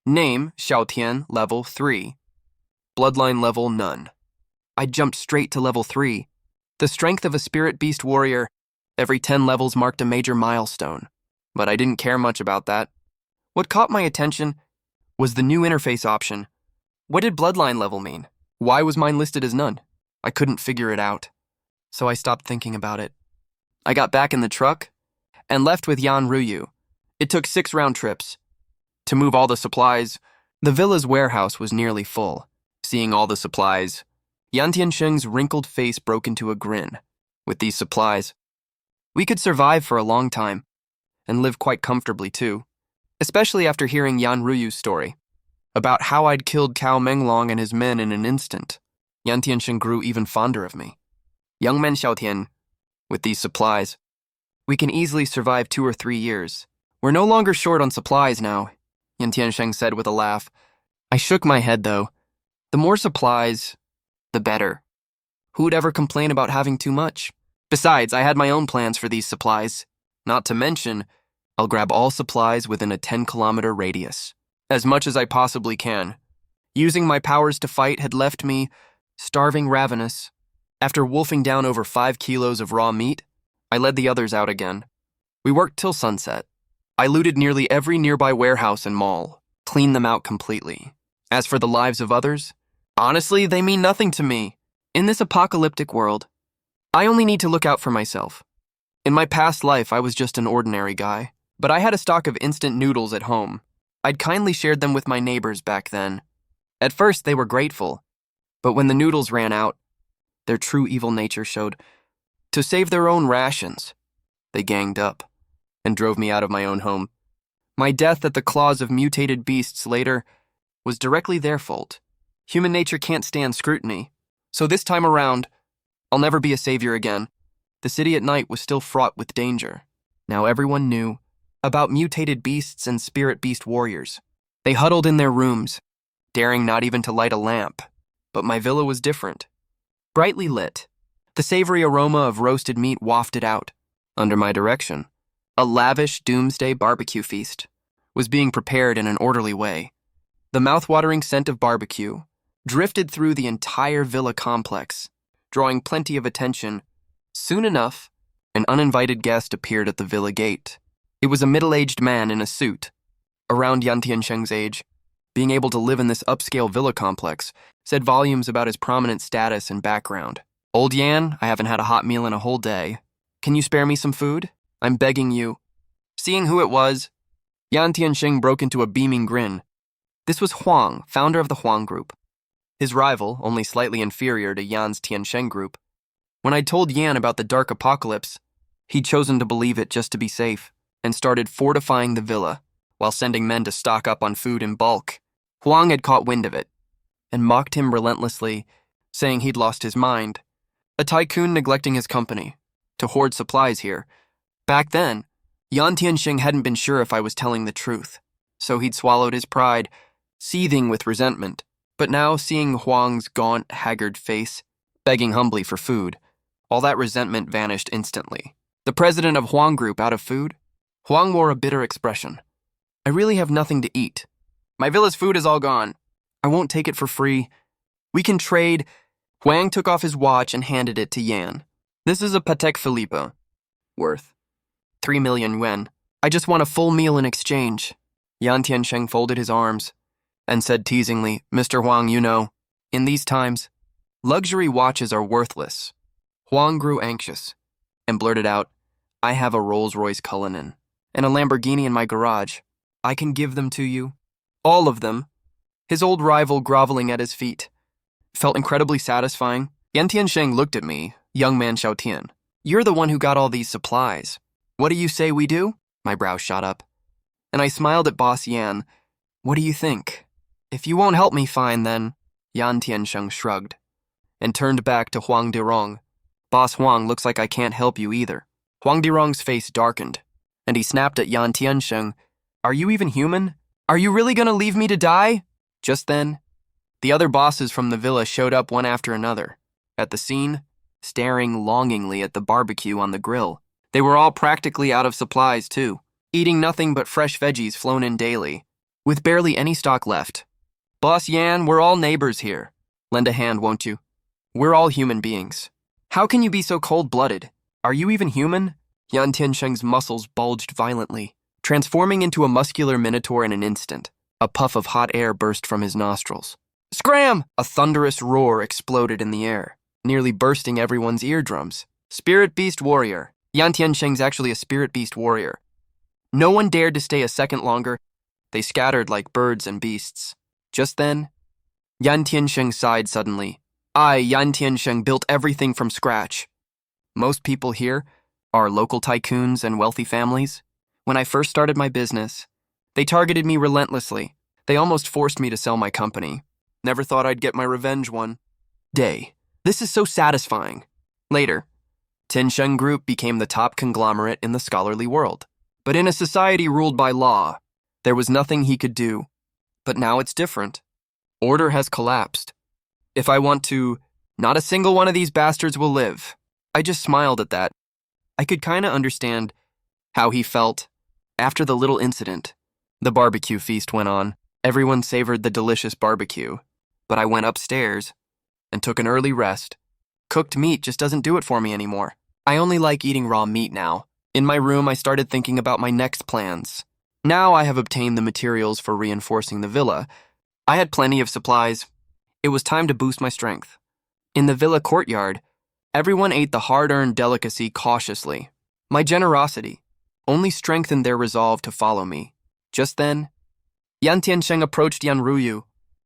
Name, Xiaotian, level 3. Bloodline level, none. I jumped straight to level 3. The strength of a spirit beast warrior. Every 10 levels marked a major milestone. But I didn't care much about that. What caught my attention was the new interface option. What did bloodline level mean? Why was mine listed as none? I couldn't figure it out, so I stopped thinking about it. I got back in the truck and left with Yan Ruyu. It took 6 round trips. To move all the supplies, the villa's warehouse was nearly full. Seeing all the supplies, Yan Tiansheng's wrinkled face broke into a grin. With these supplies, we could survive for a long time, and live quite comfortably too, especially after hearing Yan Ruyu's story about how I'd killed Cao Menglong and his men in an instant. Yan Tiansheng grew even fonder of me. Young man Xiaotian, with these supplies, we can easily survive 2 or 3 years. We're no longer short on supplies now, Yan Tiansheng said with a laugh. I shook my head though. The more supplies, the better. Who'd ever complain about having too much? Besides, I had my own plans for these supplies. Not to mention, I'll grab all supplies within a 10-kilometer radius, as much as I possibly can. Using my powers to fight had left me starving ravenous. After wolfing down over 5 kilos of raw meat, I led the others out again. We worked till sunset. I looted nearly every nearby warehouse and mall, cleaned them out completely. As for the lives of others, honestly, they mean nothing to me. In this apocalyptic world, I only need to look out for myself. In my past life, I was just an ordinary guy, but I had a stock of instant noodles at home. I'd kindly shared them with my neighbors back then. At first, they were grateful, but when the noodles ran out, their true evil nature showed. To save their own rations, they ganged up and drove me out of my own home. My death at the claws of mutated beasts later was directly their fault. Human nature can't stand scrutiny, so this time around, I'll never be a savior again. The city at night was still fraught with danger. Now everyone knew about mutated beasts and spirit beast warriors. They huddled in their rooms, daring not even to light a lamp. But my villa was different. Brightly lit, the savory aroma of roasted meat wafted out. Under my direction, a lavish doomsday barbecue feast was being prepared in an orderly way. The mouth-watering scent of barbecue drifted through the entire villa complex, drawing plenty of attention. Soon enough, an uninvited guest appeared at the villa gate. It was a middle-aged man in a suit, around Yan Tiansheng's age. Being able to live in this upscale villa complex said volumes about his prominent status and background. Old Yan, I haven't had a hot meal in a whole day. Can you spare me some food? I'm begging you. Seeing who it was, Yan Tiansheng broke into a beaming grin. This was Huang, founder of the Huang Group. His rival, only slightly inferior to Yan's Tiansheng Group. When I'd told Yan about the dark apocalypse, he'd chosen to believe it just to be safe, and started fortifying the villa, while sending men to stock up on food in bulk. Huang had caught wind of it, and mocked him relentlessly, saying he'd lost his mind. A tycoon neglecting his company, to hoard supplies here. Back then, Yan Tiansheng hadn't been sure if I was telling the truth, so he'd swallowed his pride, seething with resentment. But now, seeing Huang's gaunt, haggard face, begging humbly for food, all that resentment vanished instantly. The president of Huang Group out of food? Huang wore a bitter expression. I really have nothing to eat. My villa's food is all gone. I won't take it for free. We can trade. Huang took off his watch and handed it to Yan. This is a Patek Philippe, worth 3 million yuan. I just want a full meal in exchange. Yan Tiansheng folded his arms and said teasingly, Mr. Huang, you know, in these times, luxury watches are worthless. Huang grew anxious and blurted out, I have a Rolls-Royce Cullinan and a Lamborghini in my garage. I can give them to you. All of them. His old rival groveling at his feet. Felt incredibly satisfying. Yan Tiansheng looked at me, young man Xiaotian. You're the one who got all these supplies. What do you say we do? My brow shot up. And I smiled at Boss Yan. What do you think? If you won't help me, fine then. Yan Tiansheng shrugged and turned back to Huang Dirong. Boss Huang, looks like I can't help you either. Huang Dirong's face darkened, and he snapped at Yan Tiansheng. Are you even human? Are you really gonna leave me to die? Just then, the other bosses from the villa showed up one after another, at the scene, staring longingly at the barbecue on the grill. They were all practically out of supplies, too, eating nothing but fresh veggies flown in daily, with barely any stock left. Boss Yan, we're all neighbors here. Lend a hand, won't you? We're all human beings. How can you be so cold-blooded? Are you even human? Yan Tiansheng's muscles bulged violently, transforming into a muscular minotaur in an instant. A puff of hot air burst from his nostrils. Scram! A thunderous roar exploded in the air, nearly bursting everyone's eardrums. Spirit Beast Warrior. Yan Tiansheng's actually a Spirit Beast Warrior. No one dared to stay a second longer. They scattered like birds and beasts. Just then, Yan Tiansheng sighed suddenly. I, Yan Tiansheng, built everything from scratch. Most people here are local tycoons and wealthy families. When I first started my business, they targeted me relentlessly. They almost forced me to sell my company. Never thought I'd get my revenge one day. This is so satisfying. Later, Tiansheng Group became the top conglomerate in the scholarly world. But in a society ruled by law, there was nothing he could do. But now it's different. Order has collapsed. If I want to, not a single one of these bastards will live. I just smiled at that. I could kinda understand how he felt after the little incident. The barbecue feast went on. Everyone savored the delicious barbecue. But I went upstairs and took an early rest. Cooked meat just doesn't do it for me anymore. I only like eating raw meat now. In my room, I started thinking about my next plans. Now I have obtained the materials for reinforcing the villa. I had plenty of supplies. It was time to boost my strength. In the villa courtyard, everyone ate the hard-earned delicacy cautiously. My generosity only strengthened their resolve to follow me. Just then, Yan Tiansheng approached Yan Ruyu.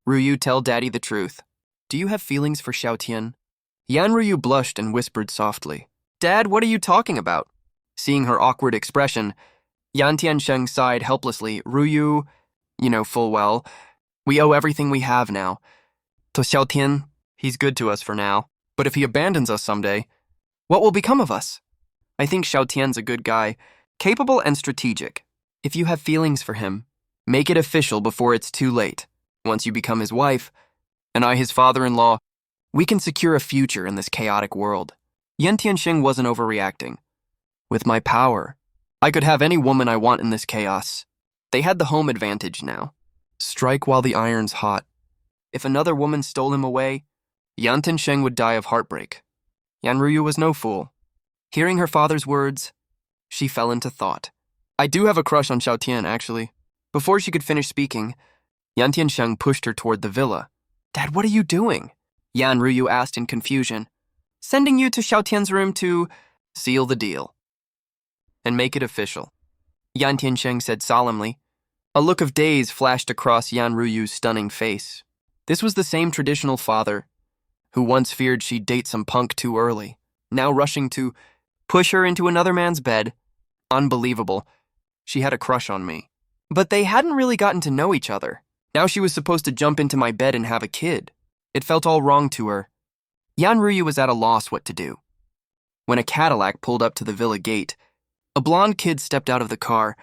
Ruyu, tell Daddy the truth. Do you have feelings for Xiaotian? Yan Ruyu blushed and whispered softly. Dad, what are you talking about? Seeing her awkward expression, Yan Tiansheng sighed helplessly. Ruyu, you know full well, we owe everything we have now. To Xiaotian, he's good to us for now. But if he abandons us someday, what will become of us? I think Xiaotian's a good guy, capable and strategic. If you have feelings for him, make it official before it's too late. Once you become his wife, and I his father-in-law, we can secure a future in this chaotic world. Yan Tiansheng wasn't overreacting. With my power, I could have any woman I want in this chaos. They had the home advantage now. Strike while the iron's hot. If another woman stole him away, Yan Tiansheng would die of heartbreak. Yan Ruyu was no fool. Hearing her father's words, she fell into thought. I do have a crush on Xiaotian, actually. Before she could finish speaking, Yan Tiansheng pushed her toward the villa. Dad, what are you doing? Yan Ruyu asked in confusion. Sending you to Xiaotian's room to seal the deal and make it official, Yan Tiansheng said solemnly. A look of daze flashed across Yan Ruyu's stunning face. This was the same traditional father who once feared she'd date some punk too early, now rushing to push her into another man's bed. Unbelievable. She had a crush on me. But they hadn't really gotten to know each other. Now she was supposed to jump into my bed and have a kid. It felt all wrong to her. Yan Ruyu was at a loss what to do. When a Cadillac pulled up to the villa gate, a blonde kid stepped out of the car.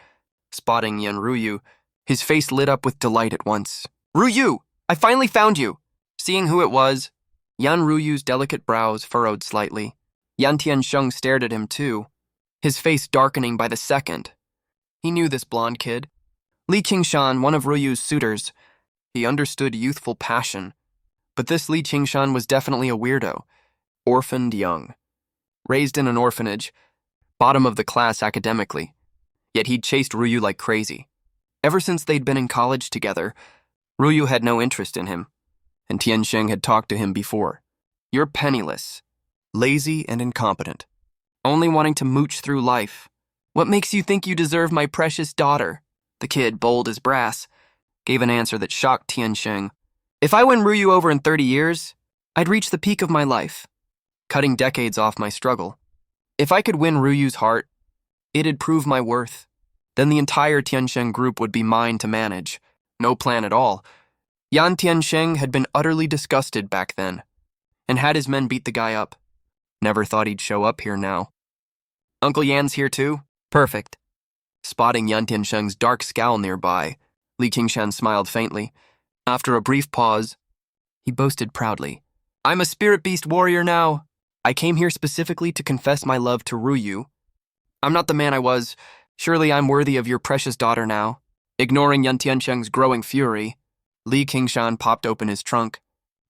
Spotting Yan Ruyu, his face lit up with delight at once. Ruyu! I finally found you! Seeing who it was, Yan Ruyu's delicate brows furrowed slightly. Yan Tiansheng stared at him too, his face darkening by the second. He knew this blonde kid. Li Qingshan, one of Ruyu's suitors. He understood youthful passion. But this Li Qingshan was definitely a weirdo. Orphaned young. Raised in an orphanage. Bottom of the class academically. Yet he'd chased Ruyu like crazy. Ever since they'd been in college together, Ruyu had no interest in him. And Tiansheng had talked to him before. You're penniless. Lazy and incompetent. Only wanting to mooch through life. What makes you think you deserve my precious daughter? The kid, bold as brass, gave an answer that shocked Tiansheng. If I win Ruyu over in 30 years, I'd reach the peak of my life, cutting decades off my struggle. If I could win Ruyu's heart, it'd prove my worth. Then the entire Tiansheng group would be mine to manage. No plan at all. Yan Tiansheng had been utterly disgusted back then, and had his men beat the guy up. Never thought he'd show up here now. Uncle Yan's here too? Perfect. Spotting Yan Tiansheng's dark scowl nearby, Li Qingshan smiled faintly. After a brief pause, he boasted proudly. I'm a spirit beast warrior now. I came here specifically to confess my love to Ruyu. I'm not the man I was. Surely I'm worthy of your precious daughter now. Ignoring Yan Tiansheng's growing fury, Li Qingshan popped open his trunk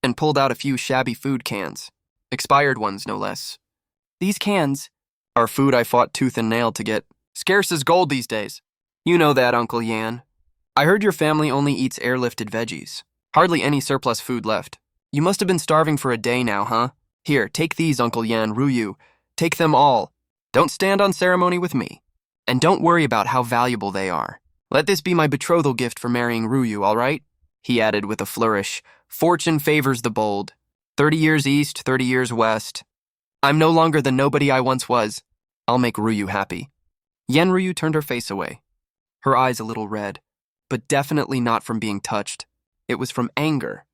and pulled out a few shabby food cans. Expired ones, no less. These cans are food I fought tooth and nail to get. Scarce as gold these days. You know that, Uncle Yan. I heard your family only eats airlifted veggies. Hardly any surplus food left. You must have been starving for a day now, huh? Here, take these, Uncle Yan, Ryu. Take them all. Don't stand on ceremony with me. And don't worry about how valuable they are. Let this be my betrothal gift for marrying Ryu, all right? He added with a flourish. Fortune favors the bold. 30 years east, 30 years west. I'm no longer the nobody I once was. I'll make Ryu happy. Yen Ryu turned her face away, her eyes a little red, but definitely not from being touched. It was from anger.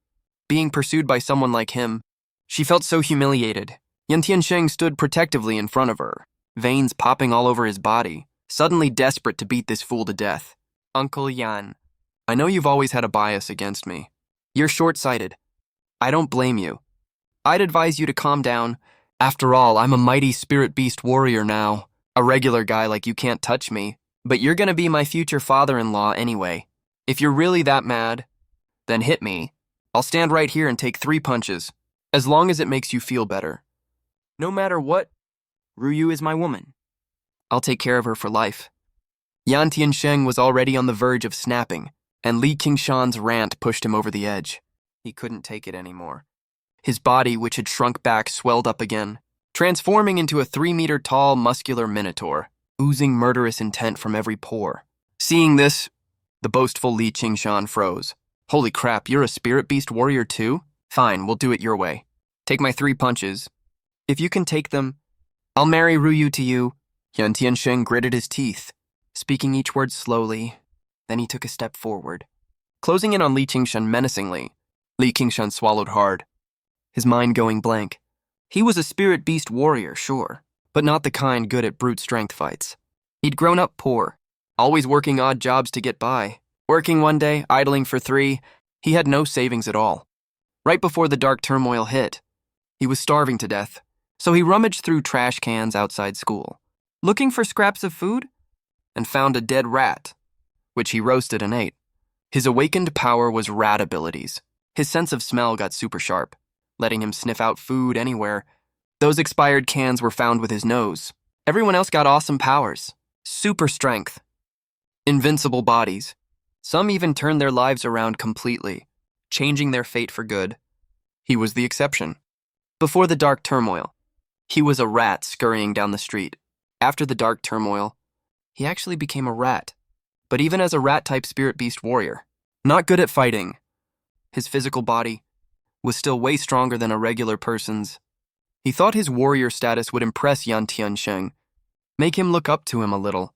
Being pursued by someone like him, she felt so humiliated. Yan Tiansheng stood protectively in front of her, veins popping all over his body, suddenly desperate to beat this fool to death. Uncle Yan, I know you've always had a bias against me. You're short-sighted. I don't blame you. I'd advise you to calm down. After all, I'm a mighty spirit beast warrior now. A regular guy like you can't touch me, but you're gonna be my future father-in-law anyway. If you're really that mad, then hit me. I'll stand right here and take 3 punches, as long as it makes you feel better. No matter what, Ryu is my woman. I'll take care of her for life. Yan Tiansheng was already on the verge of snapping, and Li Qingshan's rant pushed him over the edge. He couldn't take it anymore. His body, which had shrunk back, swelled up again, transforming into a 3-meter-tall, muscular minotaur, oozing murderous intent from every pore. Seeing this, the boastful Li Qingshan froze. Holy crap, you're a spirit beast warrior too? Fine, we'll do it your way. Take my 3 punches. If you can take them, I'll marry Ryu to you. Yan Tiansheng gritted his teeth, speaking each word slowly. Then he took a step forward, closing in on Li Qingshan menacingly. Li Qingshan swallowed hard, his mind going blank. He was a spirit beast warrior, sure, but not the kind good at brute strength fights. He'd grown up poor, always working odd jobs to get by. Working one day, idling for 3, he had no savings at all. Right before the dark turmoil hit, he was starving to death, so he rummaged through trash cans outside school, looking for scraps of food, and found a dead rat, which he roasted and ate. His awakened power was rat abilities. His sense of smell got super sharp, letting him sniff out food anywhere. Those expired cans were found with his nose. Everyone else got awesome powers, super strength, invincible bodies. Some even turned their lives around completely, changing their fate for good. He was the exception. Before the dark turmoil, he was a rat scurrying down the street. After the dark turmoil, he actually became a rat. But even as a rat-type spirit beast warrior, not good at fighting, his physical body was still way stronger than a regular person's. He thought his warrior status would impress Yan Tiansheng, make him look up to him a little.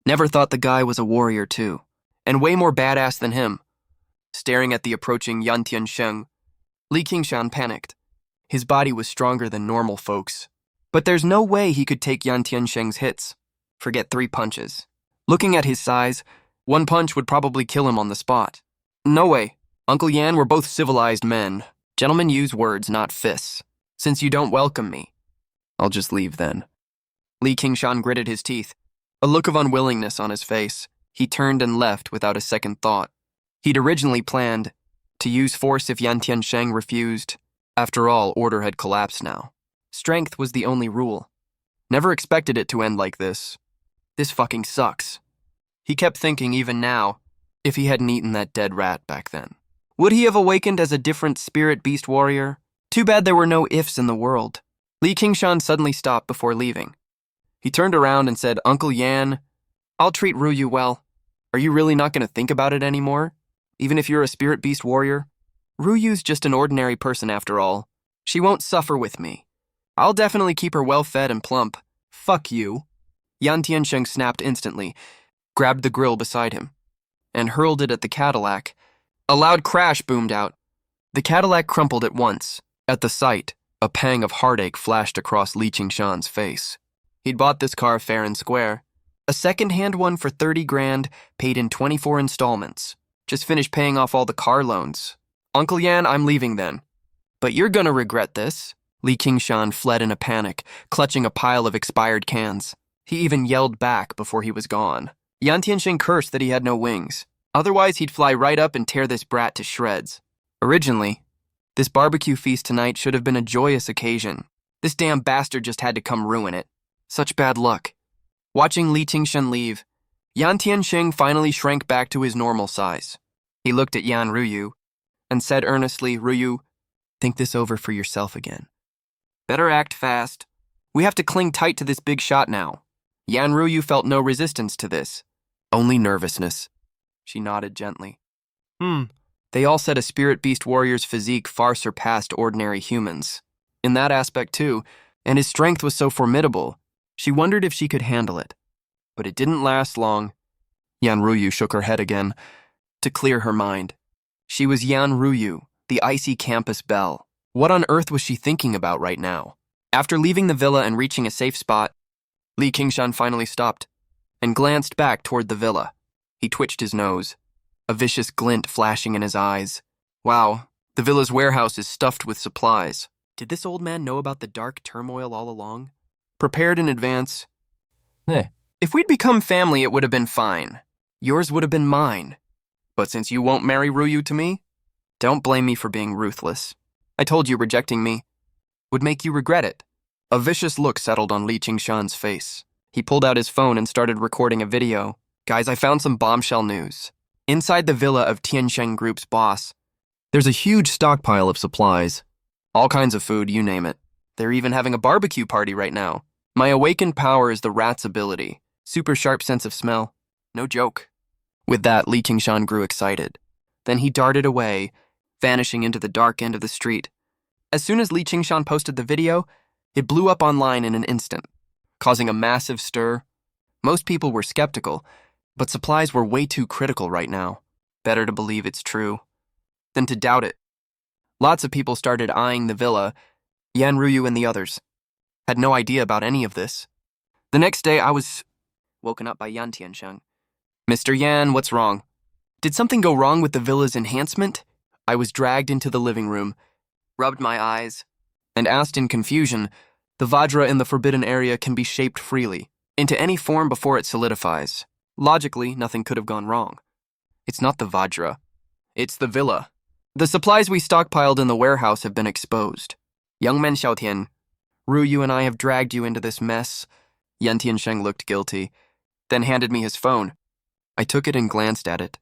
Never thought the guy was a warrior too, and way more badass than him. Staring at the approaching Yan Tiansheng, Li Qingshan panicked. His body was stronger than normal folks, but there's no way he could take Yan Tiansheng's hits. Forget 3 punches. Looking at his size, 1 punch would probably kill him on the spot. No way. Uncle Yan, we're both civilized men. Gentlemen use words, not fists. Since you don't welcome me, I'll just leave then. Li Qingshan gritted his teeth, a look of unwillingness on his face. He turned and left without a second thought. He'd originally planned to use force if Yan Tiansheng refused. After all, order had collapsed now. Strength was the only rule. Never expected it to end like this. This fucking sucks. He kept thinking even now, if he hadn't eaten that dead rat back then, would he have awakened as a different spirit beast warrior? Too bad there were no ifs in the world. Li Qingshan suddenly stopped before leaving. He turned around and said, Uncle Yan, I'll treat Ryu well. Are you really not going to think about it anymore? Even if you're a spirit beast warrior? Ryu's just an ordinary person after all. She won't suffer with me. I'll definitely keep her well-fed and plump. Fuck you. Yan Tiansheng snapped instantly, grabbed the grill beside him, and hurled it at the Cadillac. A loud crash boomed out. The Cadillac crumpled at once. At the sight, a pang of heartache flashed across Li Qingshan's face. He'd bought this car fair and square. A second-hand one for 30 grand, paid in 24 installments. Just finished paying off all the car loans. Uncle Yan, I'm leaving then. But you're gonna regret this. Li Qingshan fled in a panic, clutching a pile of expired cans. He even yelled back before he was gone. Yan Tiansheng cursed that he had no wings. Otherwise, he'd fly right up and tear this brat to shreds. Originally, this barbecue feast tonight should have been a joyous occasion. This damn bastard just had to come ruin it. Such bad luck. Watching Li Qingshan leave, Yan Tiansheng finally shrank back to his normal size. He looked at Yan Ryu, and said earnestly, Ryu, think this over for yourself again. Better act fast. We have to cling tight to this big shot now. Yan Ryu felt no resistance to this. Only nervousness. She nodded gently. They all said a spirit beast warrior's physique far surpassed ordinary humans. In that aspect too, and his strength was so formidable, she wondered if she could handle it. But it didn't last long. Yan Ryu shook her head again, to clear her mind. She was Yan Ryu, the icy campus belle. What on earth was she thinking about right now? After leaving the villa and reaching a safe spot, Li Qingshan finally stopped and glanced back toward the villa. He twitched his nose, a vicious glint flashing in his eyes. Wow, the villa's warehouse is stuffed with supplies. Did this old man know about the dark turmoil all along? Prepared in advance? If we'd become family, it would have been fine. Yours would have been mine. But since you won't marry Ryu to me, don't blame me for being ruthless. I told you rejecting me would make you regret it. A vicious look settled on Li Qingshan's face. He pulled out his phone and started recording a video. Guys, I found some bombshell news. Inside the villa of Tiansheng Group's boss, there's a huge stockpile of supplies. All kinds of food, you name it. They're even having a barbecue party right now. My awakened power is the rat's ability. Super sharp sense of smell. No joke. With that, Li Qingshan grew excited. Then he darted away, vanishing into the dark end of the street. As soon as Li Qingshan posted the video, it blew up online in an instant, causing a massive stir. Most people were skeptical, but supplies were way too critical right now. Better to believe it's true than to doubt it. Lots of people started eyeing the villa. Yan Ryu and the others had no idea about any of this. The next day, I was woken up by Yan Tiansheng. Mr. Yan, what's wrong? Did something go wrong with the villa's enhancement? I was dragged into the living room, rubbed my eyes, and asked in confusion, the Vajra in the forbidden area can be shaped freely, into any form before it solidifies. Logically, nothing could have gone wrong. It's not the Vajra. It's the villa. The supplies we stockpiled in the warehouse have been exposed. Young man Xiaotian, Ryu and I have dragged you into this mess. Yan Tiansheng looked guilty, then handed me his phone. I took it and glanced at it,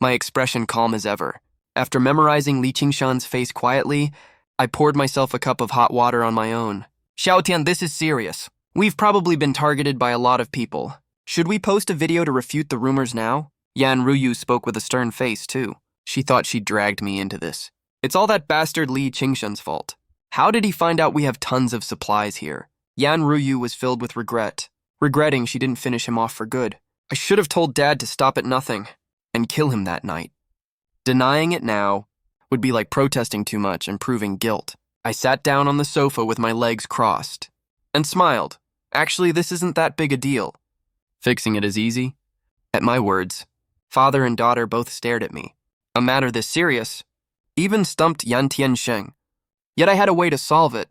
my expression calm as ever. After memorizing Li Qingshan's face quietly, I poured myself a cup of hot water on my own. Xiaotian, this is serious. We've probably been targeted by a lot of people. Should we post a video to refute the rumors now? Yan Ryu spoke with a stern face, too. She thought she'd dragged me into this. It's all that bastard Li Qingshan's fault. How did he find out we have tons of supplies here? Yan Ryu was filled with regret, regretting she didn't finish him off for good. I should have told Dad to stop at nothing and kill him that night. Denying it now would be like protesting too much and proving guilt. I sat down on the sofa with my legs crossed and smiled. Actually, this isn't that big a deal. Fixing it is easy. At my words, father and daughter both stared at me. A matter this serious even stumped Yan Tiansheng. Yet I had a way to solve it.